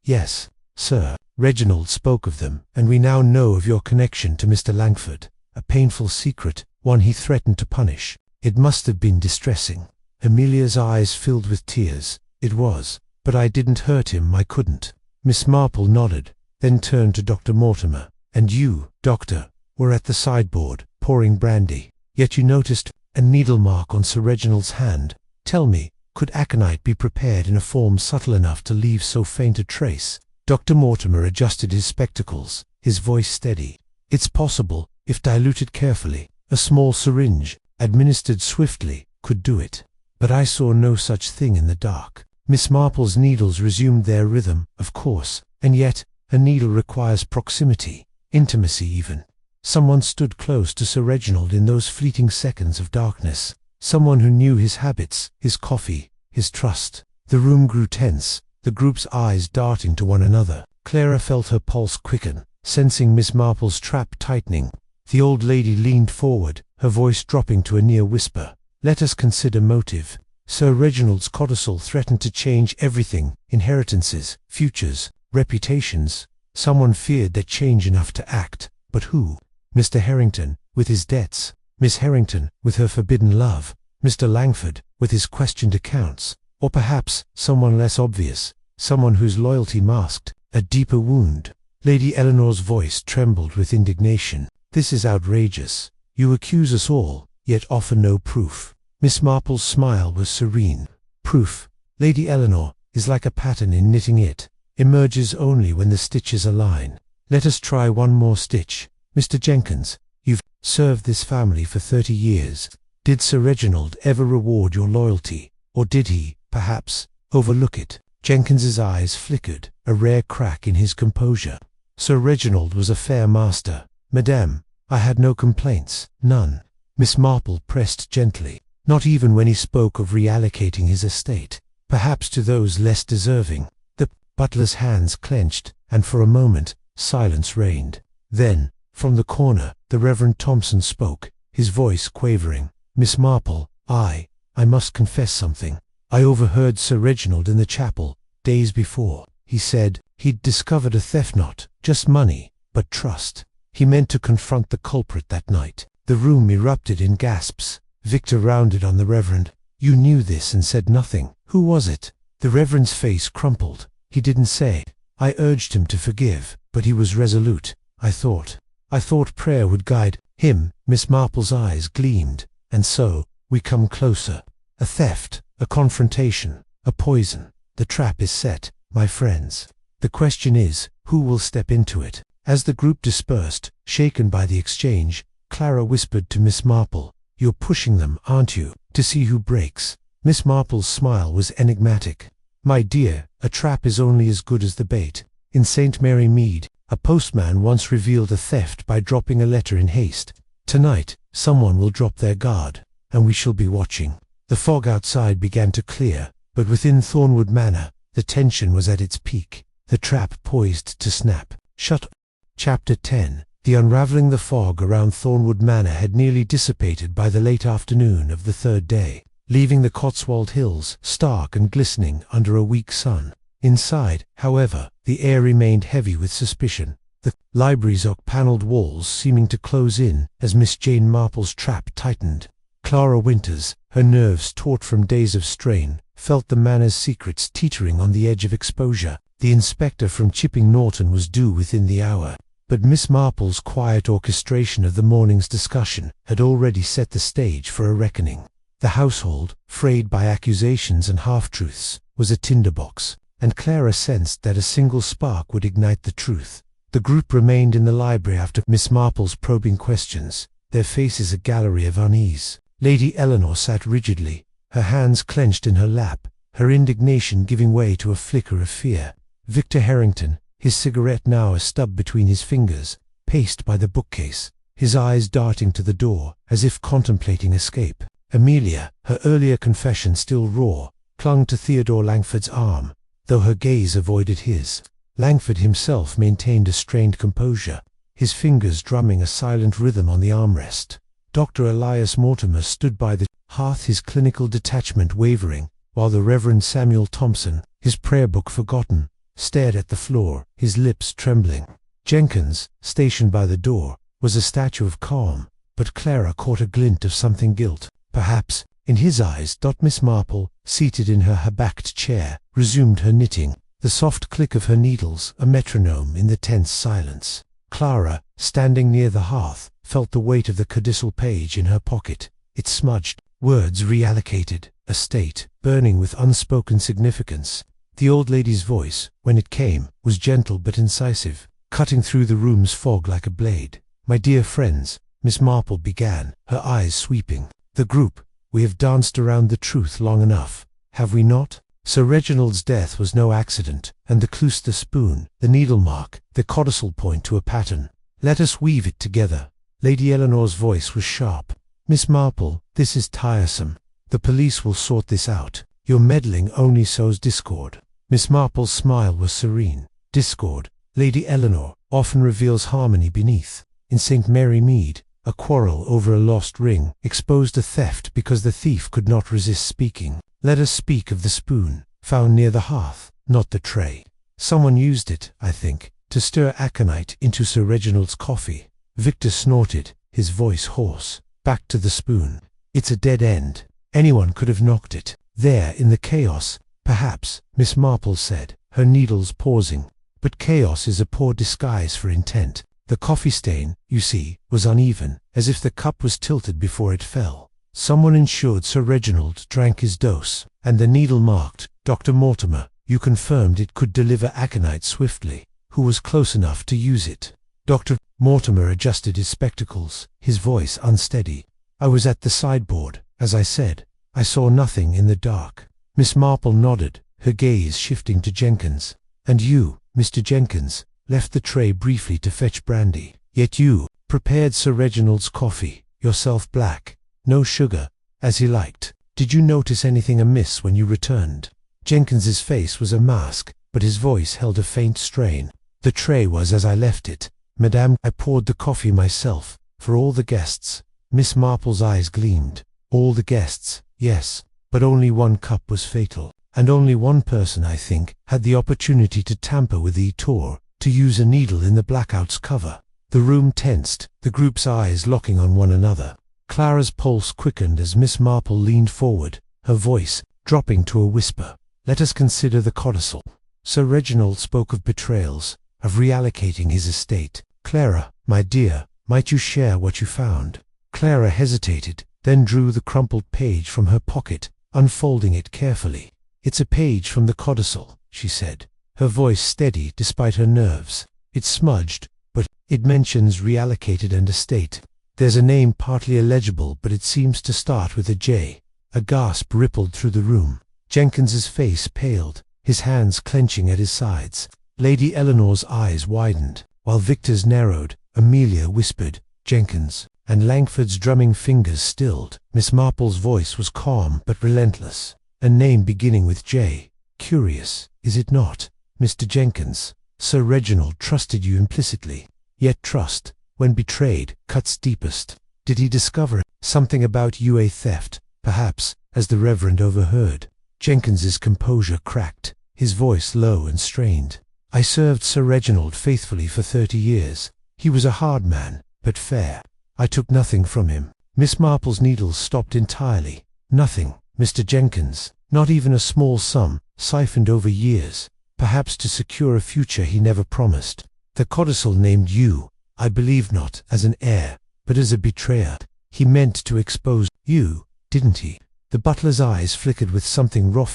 Yes, Sir Reginald spoke of them, and we now know of your connection to Mr. Langford. A painful secret, one he threatened to punish. It must have been distressing." Amelia's eyes filled with tears. "It was, but I didn't hurt him, I couldn't." Miss Marple nodded, then turned to Dr. Mortimer. "And you, Doctor, were at the sideboard, pouring brandy. Yet you noticed a needle mark on Sir Reginald's hand. Tell me, could aconite be prepared in a form subtle enough to leave so faint a trace?" Dr. Mortimer adjusted his spectacles, his voice steady. "It's possible, if diluted carefully. A small syringe, administered swiftly, could do it. But I saw no such thing in the dark." Miss Marple's needles resumed their rhythm, of course, and yet a needle requires proximity, intimacy even. Someone stood close to Sir Reginald in those fleeting seconds of darkness. Someone who knew his habits, his coffee, his trust. The room grew tense, the group's eyes darting to one another. Clara felt her pulse quicken, sensing Miss Marple's trap tightening. The old lady leaned forward, her voice dropping to a near whisper. "Let us consider motive. Sir Reginald's codicil threatened to change everything: inheritances, futures, reputations. Someone feared that change enough to act. But who? Mr. Harrington, with his debts. Miss Harrington, with her forbidden love. Mr. Langford, with his questioned accounts. Or perhaps someone less obvious, someone whose loyalty masked a deeper wound." Lady Eleanor's voice trembled with indignation. "This is outrageous. You accuse us all, yet offer no proof." Miss Marple's smile was serene. "Proof, Lady Eleanor, is like a pattern in knitting. It emerges only when the stitches align. Let us try one more stitch. Mr. Jenkins, you've served this family for 30 years. Did Sir Reginald ever reward your loyalty, or did he, perhaps, overlook it?" Jenkins's eyes flickered, a rare crack in his composure. "Sir Reginald was a fair master, Madame. I had no complaints, none." Miss Marple pressed gently. "Not even when he spoke of reallocating his estate, perhaps to those less deserving." The butler's hands clenched, and for a moment, silence reigned. Then, from the corner, the Reverend Thompson spoke, his voice quavering. "Miss Marple, I must confess something. I overheard Sir Reginald in the chapel, days before. He said he'd discovered a theft, not just money, but trust. He meant to confront the culprit that night." The room erupted in gasps. Victor rounded on the Reverend. "You knew this and said nothing. Who was it?" The Reverend's face crumpled. "He didn't say. I urged him to forgive, but he was resolute. I thought prayer would guide him." Miss Marple's eyes gleamed. "And so, we come closer. A theft, a confrontation, a poison. The trap is set, my friends. The question is, who will step into it?" As the group dispersed, shaken by the exchange, Clara whispered to Miss Marple, "You're pushing them, aren't you, to see who breaks?" Miss Marple's smile was enigmatic. "My dear, a trap is only as good as the bait. In St. Mary Mead, a postman once revealed a theft by dropping a letter in haste. Tonight, someone will drop their guard, and we shall be watching." The fog outside began to clear, but within Thornwood Manor, the tension was at its peak, the trap poised to snap shut. Chapter 10. The unraveling. The fog around Thornwood Manor had nearly dissipated by the late afternoon of the third day, leaving the Cotswold Hills stark and glistening under a weak sun. Inside, however, the air remained heavy with suspicion, the library's oak-panelled walls seeming to close in as Miss Jane Marple's trap tightened. Clara Winters, her nerves taut from days of strain, felt the manor's secrets teetering on the edge of exposure. The inspector from Chipping Norton was due within the hour, but Miss Marple's quiet orchestration of the morning's discussion had already set the stage for a reckoning. The household, frayed by accusations and half-truths, was a tinderbox, and Clara sensed that a single spark would ignite the truth. The group remained in the library after Miss Marple's probing questions, their faces a gallery of unease. Lady Eleanor sat rigidly, her hands clenched in her lap, her indignation giving way to a flicker of fear. Victor Harrington, his cigarette now a stub between his fingers, paced by the bookcase, his eyes darting to the door, as if contemplating escape. Amelia, her earlier confession still raw, clung to Theodore Langford's arm, though her gaze avoided his. Langford himself maintained a strained composure, his fingers drumming a silent rhythm on the armrest. Dr. Elias Mortimer stood by the hearth, his clinical detachment wavering, while the Reverend Samuel Thompson, his prayer book forgotten, stared at the floor, his lips trembling. Jenkins, stationed by the door, was a statue of calm, but Clara caught a glint of something guilt, perhaps, in his eyes. Miss Marple, seated in her backed chair, resumed her knitting, the soft click of her needles a metronome in the tense silence. Clara, standing near the hearth, felt the weight of the codicil page in her pocket. It smudged, words reallocated, a state, burning with unspoken significance. The old lady's voice, when it came, was gentle but incisive, cutting through the room's fog like a blade. "My dear friends," Miss Marple began, her eyes sweeping. "The group, we have danced around the truth long enough, have we not? Sir Reginald's death was no accident, and the clue, the spoon, the needle mark, the codicil point to a pattern. Let us weave it together." Lady Eleanor's voice was sharp. "Miss Marple, this is tiresome. The police will sort this out. Your meddling only sows discord." Miss Marple's smile was serene. "Discord, Lady Eleanor, often reveals harmony beneath. In St. Mary Mead, a quarrel over a lost ring exposed a theft because the thief could not resist speaking. Let us speak of the spoon, found near the hearth, not the tray. Someone used it, I think, to stir aconite into Sir Reginald's coffee." Victor snorted, his voice hoarse. "Back to the spoon. It's a dead end. Anyone could have knocked it there in the chaos, perhaps," Miss Marple said, her needles pausing. "But chaos is a poor disguise for intent. The coffee stain, you see, was uneven, as if the cup was tilted before it fell. Someone ensured Sir Reginald drank his dose, and the needle marked, Dr. Mortimer. You confirmed it could deliver aconite swiftly. Who was close enough to use it?" Dr. Mortimer adjusted his spectacles, his voice unsteady. "I was at the sideboard, as I said. I saw nothing in the dark." Miss Marple nodded, her gaze shifting to Jenkins. "And you, Mr. Jenkins, left the tray briefly to fetch brandy. Yet you prepared Sir Reginald's coffee, yourself black, no sugar, as he liked. Did you notice anything amiss when you returned?" Jenkins's face was a mask, but his voice held a faint strain. "The tray was as I left it, Madame. I poured the coffee myself, for all the guests." Miss Marple's eyes gleamed. "All the guests, yes, but only one cup was fatal, and only one person, I think, had the opportunity to tamper with the tour, to use a needle in the blackout's cover." The room tensed, the group's eyes locking on one another. Clara's pulse quickened as Miss Marple leaned forward, her voice dropping to a whisper. "Let us consider the codicil. Sir Reginald spoke of betrayals, of reallocating his estate. Clara, my dear, might you share what you found?" Clara hesitated, then drew the crumpled page from her pocket, unfolding it carefully. "It's a page from the codicil," she said, her voice steady despite her nerves. "It's smudged, but it mentions reallocated and estate. There's a name partly illegible, but it seems to start with a J." A gasp rippled through the room. Jenkins's face paled, his hands clenching at his sides. Lady Eleanor's eyes widened, while Victor's narrowed. Amelia whispered, "Jenkins," and Langford's drumming fingers stilled. Miss Marple's voice was calm but relentless. "A name beginning with J. Curious, is it not, Mr. Jenkins? Sir Reginald trusted you implicitly. Yet trust, when betrayed, cuts deepest. Did he discover something about you, a theft, perhaps, as the Reverend overheard?" Jenkins's composure cracked, his voice low and strained. "I served Sir Reginald faithfully for 30 years. He was a hard man, but fair. I took nothing from him." Miss Marple's needles stopped entirely. "Nothing, Mr. Jenkins, not even a small sum, siphoned over years, perhaps to secure a future he never promised. The codicil named you, I believe, not as an heir, but as a betrayer. He meant to expose you, didn't he?" The butler's eyes flickered with something raw,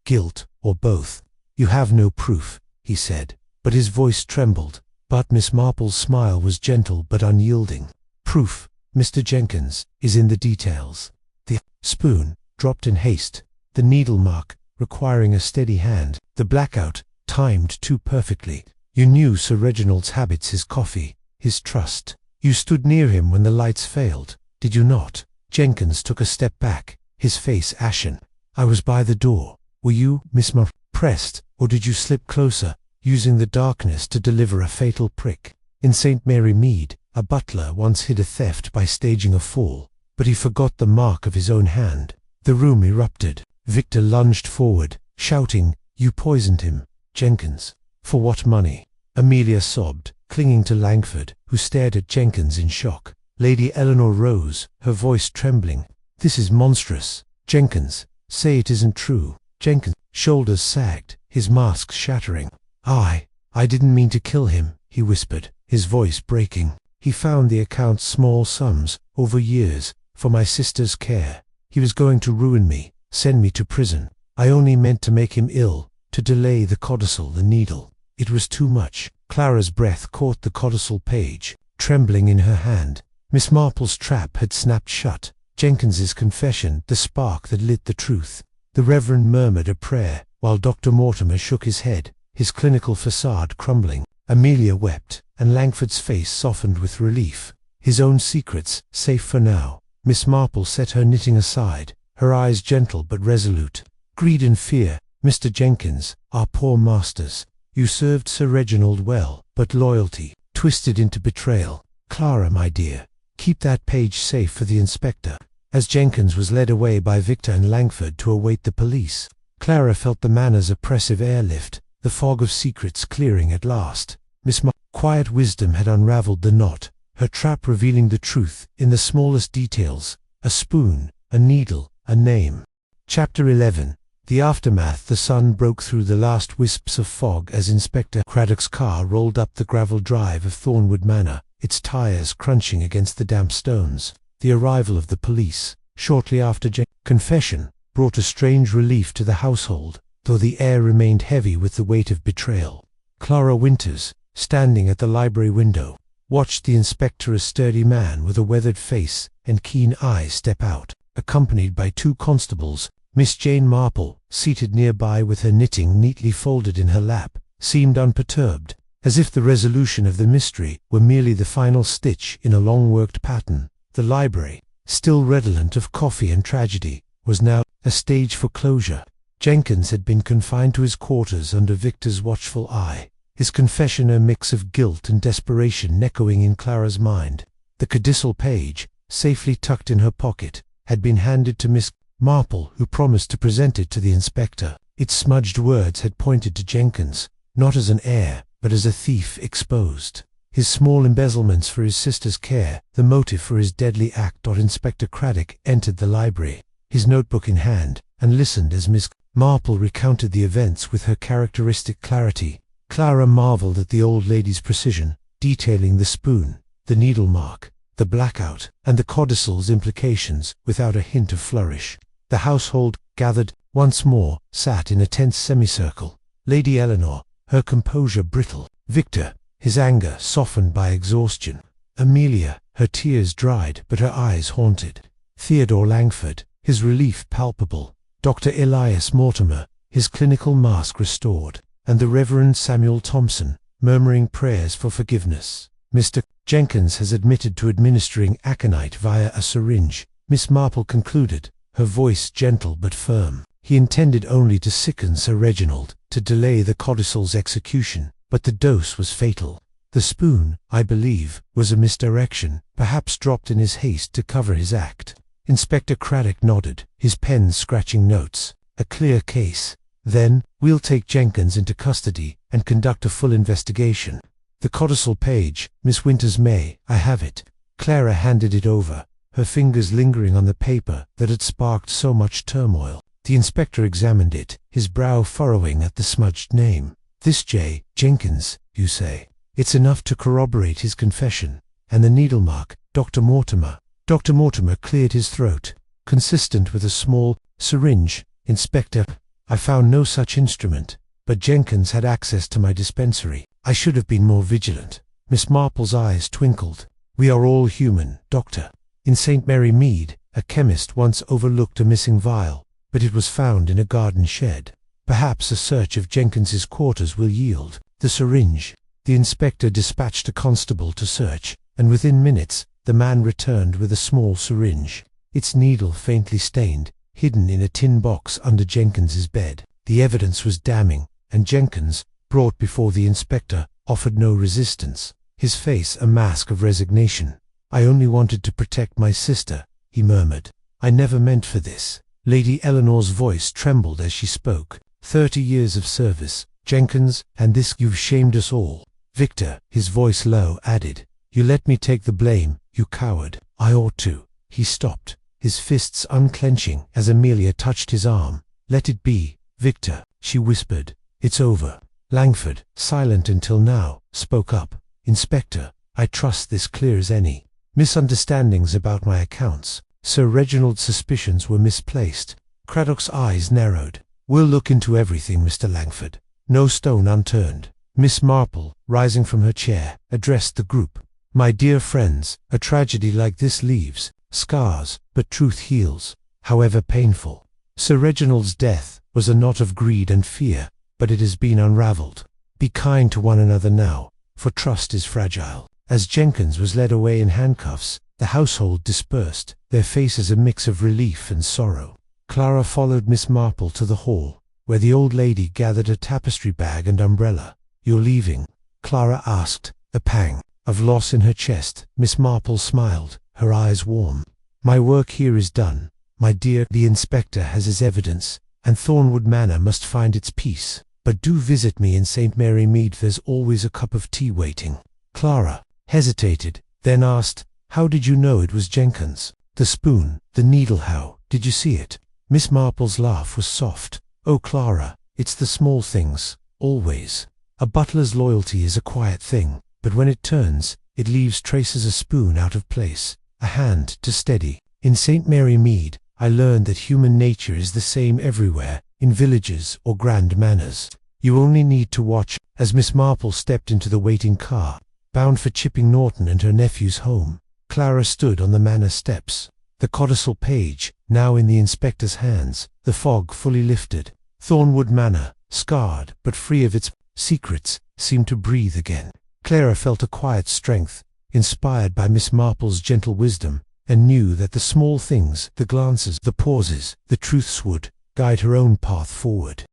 guilt, or both. "You have no proof," he said, but his voice trembled. But Miss Marple's smile was gentle but unyielding. "Proof, Mr. Jenkins, is in the details. The spoon, dropped in haste, the needle mark requiring a steady hand, the blackout timed too perfectly. You knew Sir Reginald's habits, his coffee, his trust. You stood near him when the lights failed, did you not? Jenkins took a step back, his face ashen. I was by the door. Were you, Miss Marple, pressed, or did you slip closer, using the darkness to deliver a fatal prick? In St. Mary Mead, a butler once hid a theft by staging a fall, but he forgot the mark of his own hand. The room erupted. Victor lunged forward, shouting, "You poisoned him, Jenkins. For what money?" Amelia sobbed, clinging to Langford, who stared at Jenkins in shock. Lady Eleanor rose, her voice trembling. "This is monstrous. Jenkins, say it isn't true." Jenkins' shoulders sagged, his mask shattering. I didn't mean to kill him," he whispered, his voice breaking. "He found the account's small sums, over years, for my sister's care. He was going to ruin me, send me to prison. I only meant to make him ill, to delay the codicil, the needle. It was too much." Clara's breath caught the codicil page, trembling in her hand. Miss Marple's trap had snapped shut. Jenkins's confession, the spark that lit the truth. The Reverend murmured a prayer, while Dr. Mortimer shook his head, his clinical facade crumbling. Amelia wept, and Langford's face softened with relief. His own secrets, safe for now. Miss Marple set her knitting aside, her eyes gentle but resolute. "Greed and fear, Mr. Jenkins, our poor masters. You served Sir Reginald well, but loyalty twisted into betrayal. Clara, my dear, keep that page safe for the inspector." As Jenkins was led away by Victor and Langford to await the police, Clara felt the manor's oppressive airlift, the fog of secrets clearing at last. Miss Marple's quiet wisdom had unraveled the knot, her trap revealing the truth in the smallest details: a spoon, a needle, a name. Chapter 11. The aftermath. The sun broke through the last wisps of fog as Inspector Craddock's car rolled up the gravel drive of Thornwood Manor, its tires crunching against the damp stones. The arrival of the police, shortly after Jenkins' confession, brought a strange relief to the household, though the air remained heavy with the weight of betrayal. Clara Winters, standing at the library window, watched the inspector, a sturdy man with a weathered face and keen eyes, step out, accompanied by 2 constables. Miss Jane Marple, seated nearby with her knitting neatly folded in her lap, seemed unperturbed, as if the resolution of the mystery were merely the final stitch in a long-worked pattern. The library, still redolent of coffee and tragedy, was now a stage for closure. Jenkins had been confined to his quarters under Victor's watchful eye, his confession a mix of guilt and desperation echoing in Clara's mind. The codicil page, safely tucked in her pocket, had been handed to Miss Marple, who promised to present it to the inspector. Its smudged words had pointed to Jenkins, not as an heir, but as a thief exposed. His small embezzlements for his sister's care, the motive for his deadly act. Inspector Craddock entered the library, his notebook in hand, and listened as Miss Marple recounted the events with her characteristic clarity. Clara marveled at the old lady's precision, detailing the spoon, the needle mark, the blackout, and the codicil's implications without a hint of flourish. The household, gathered once more, sat in a tense semicircle. Lady Eleanor, her composure brittle. Victor, his anger softened by exhaustion. Amelia, her tears dried but her eyes haunted. Theodore Langford, his relief palpable. Dr. Elias Mortimer, his clinical mask restored. And the Reverend Samuel Thompson, murmuring prayers for forgiveness. "Mr. Jenkins has admitted to administering aconite via a syringe," Miss Marple concluded, her voice gentle but firm. "He intended only to sicken Sir Reginald, to delay the codicil's execution, but the dose was fatal. The spoon, I believe, was a misdirection, perhaps dropped in his haste to cover his act." Inspector Craddock nodded, his pen scratching notes. "A clear case. Then, we'll take Jenkins into custody and conduct a full investigation. The codicil page, Miss Winters may, I have it." Clara handed it over, her fingers lingering on the paper that had sparked so much turmoil. The inspector examined it, his brow furrowing at the smudged name. "This Jenkins, you say? It's enough to corroborate his confession. And the needle mark, Dr. Mortimer." Dr. Mortimer cleared his throat. "Consistent with a small syringe, Inspector. I found no such instrument, but Jenkins had access to my dispensary. I should have been more vigilant." Miss Marple's eyes twinkled. "We are all human, Doctor. In St. Mary Mead, A chemist once overlooked a missing vial, but it was found in a garden shed. Perhaps a search of Jenkins's quarters will yield the syringe. The inspector dispatched a constable to search, and within minutes the man returned with a small syringe, its needle faintly stained, hidden in a tin box under Jenkins's bed. The evidence was damning, and Jenkins, brought before the inspector, offered no resistance, his face a mask of resignation. "I only wanted to protect my sister," he murmured. "I never meant for this." Lady Eleanor's voice trembled as she spoke. 30 years of service, Jenkins, and this you've shamed us all." Victor, his voice low, added, "You let me take the blame, you coward." "I ought to." He stopped, his fists unclenching as Amelia touched his arm. "Let it be, Victor," she whispered. "It's over." Langford, silent until now, spoke up. "Inspector, I trust this clear as any. Misunderstandings about my accounts. Sir Reginald's suspicions were misplaced." Craddock's eyes narrowed. "We'll look into everything, Mr. Langford. No stone unturned." Miss Marple, rising from her chair, addressed the group. "My dear friends, a tragedy like this leaves scars, but truth heals, however painful. Sir Reginald's death was a knot of greed and fear, but it has been unraveled. Be kind to one another now, for trust is fragile." As Jenkins was led away in handcuffs, the household dispersed, their faces a mix of relief and sorrow. Clara followed Miss Marple to the hall, where the old lady gathered a tapestry bag and umbrella. "You're leaving?" Clara asked, a pang of loss in her chest. Miss Marple smiled, her eyes warm. "My work here is done, my dear. The inspector has his evidence, and Thornwood Manor must find its peace. But do visit me in St. Mary Mead. There's always a cup of tea waiting." Clara hesitated, then asked, "How did you know it was Jenkins? The spoon, the needle, how did you see it?" Miss Marple's laugh was soft. "Oh, Clara, it's the small things, always. A butler's loyalty is a quiet thing, but when it turns, it leaves traces. A spoon out of place, a hand to steady. In St. Mary Mead, I learned that human nature is the same everywhere, in villages or grand manors. You only need to watch." As Miss Marple stepped into the waiting car, bound for Chipping Norton and her nephew's home, Clara stood on the manor steps, the codicil page now in the inspector's hands, the fog fully lifted. Thornwood Manor, scarred but free of its secrets, seemed to breathe again. Clara felt a quiet strength, inspired by Miss Marple's gentle wisdom, and knew that the small things, the glances, the pauses, the truths would guide her own path forward.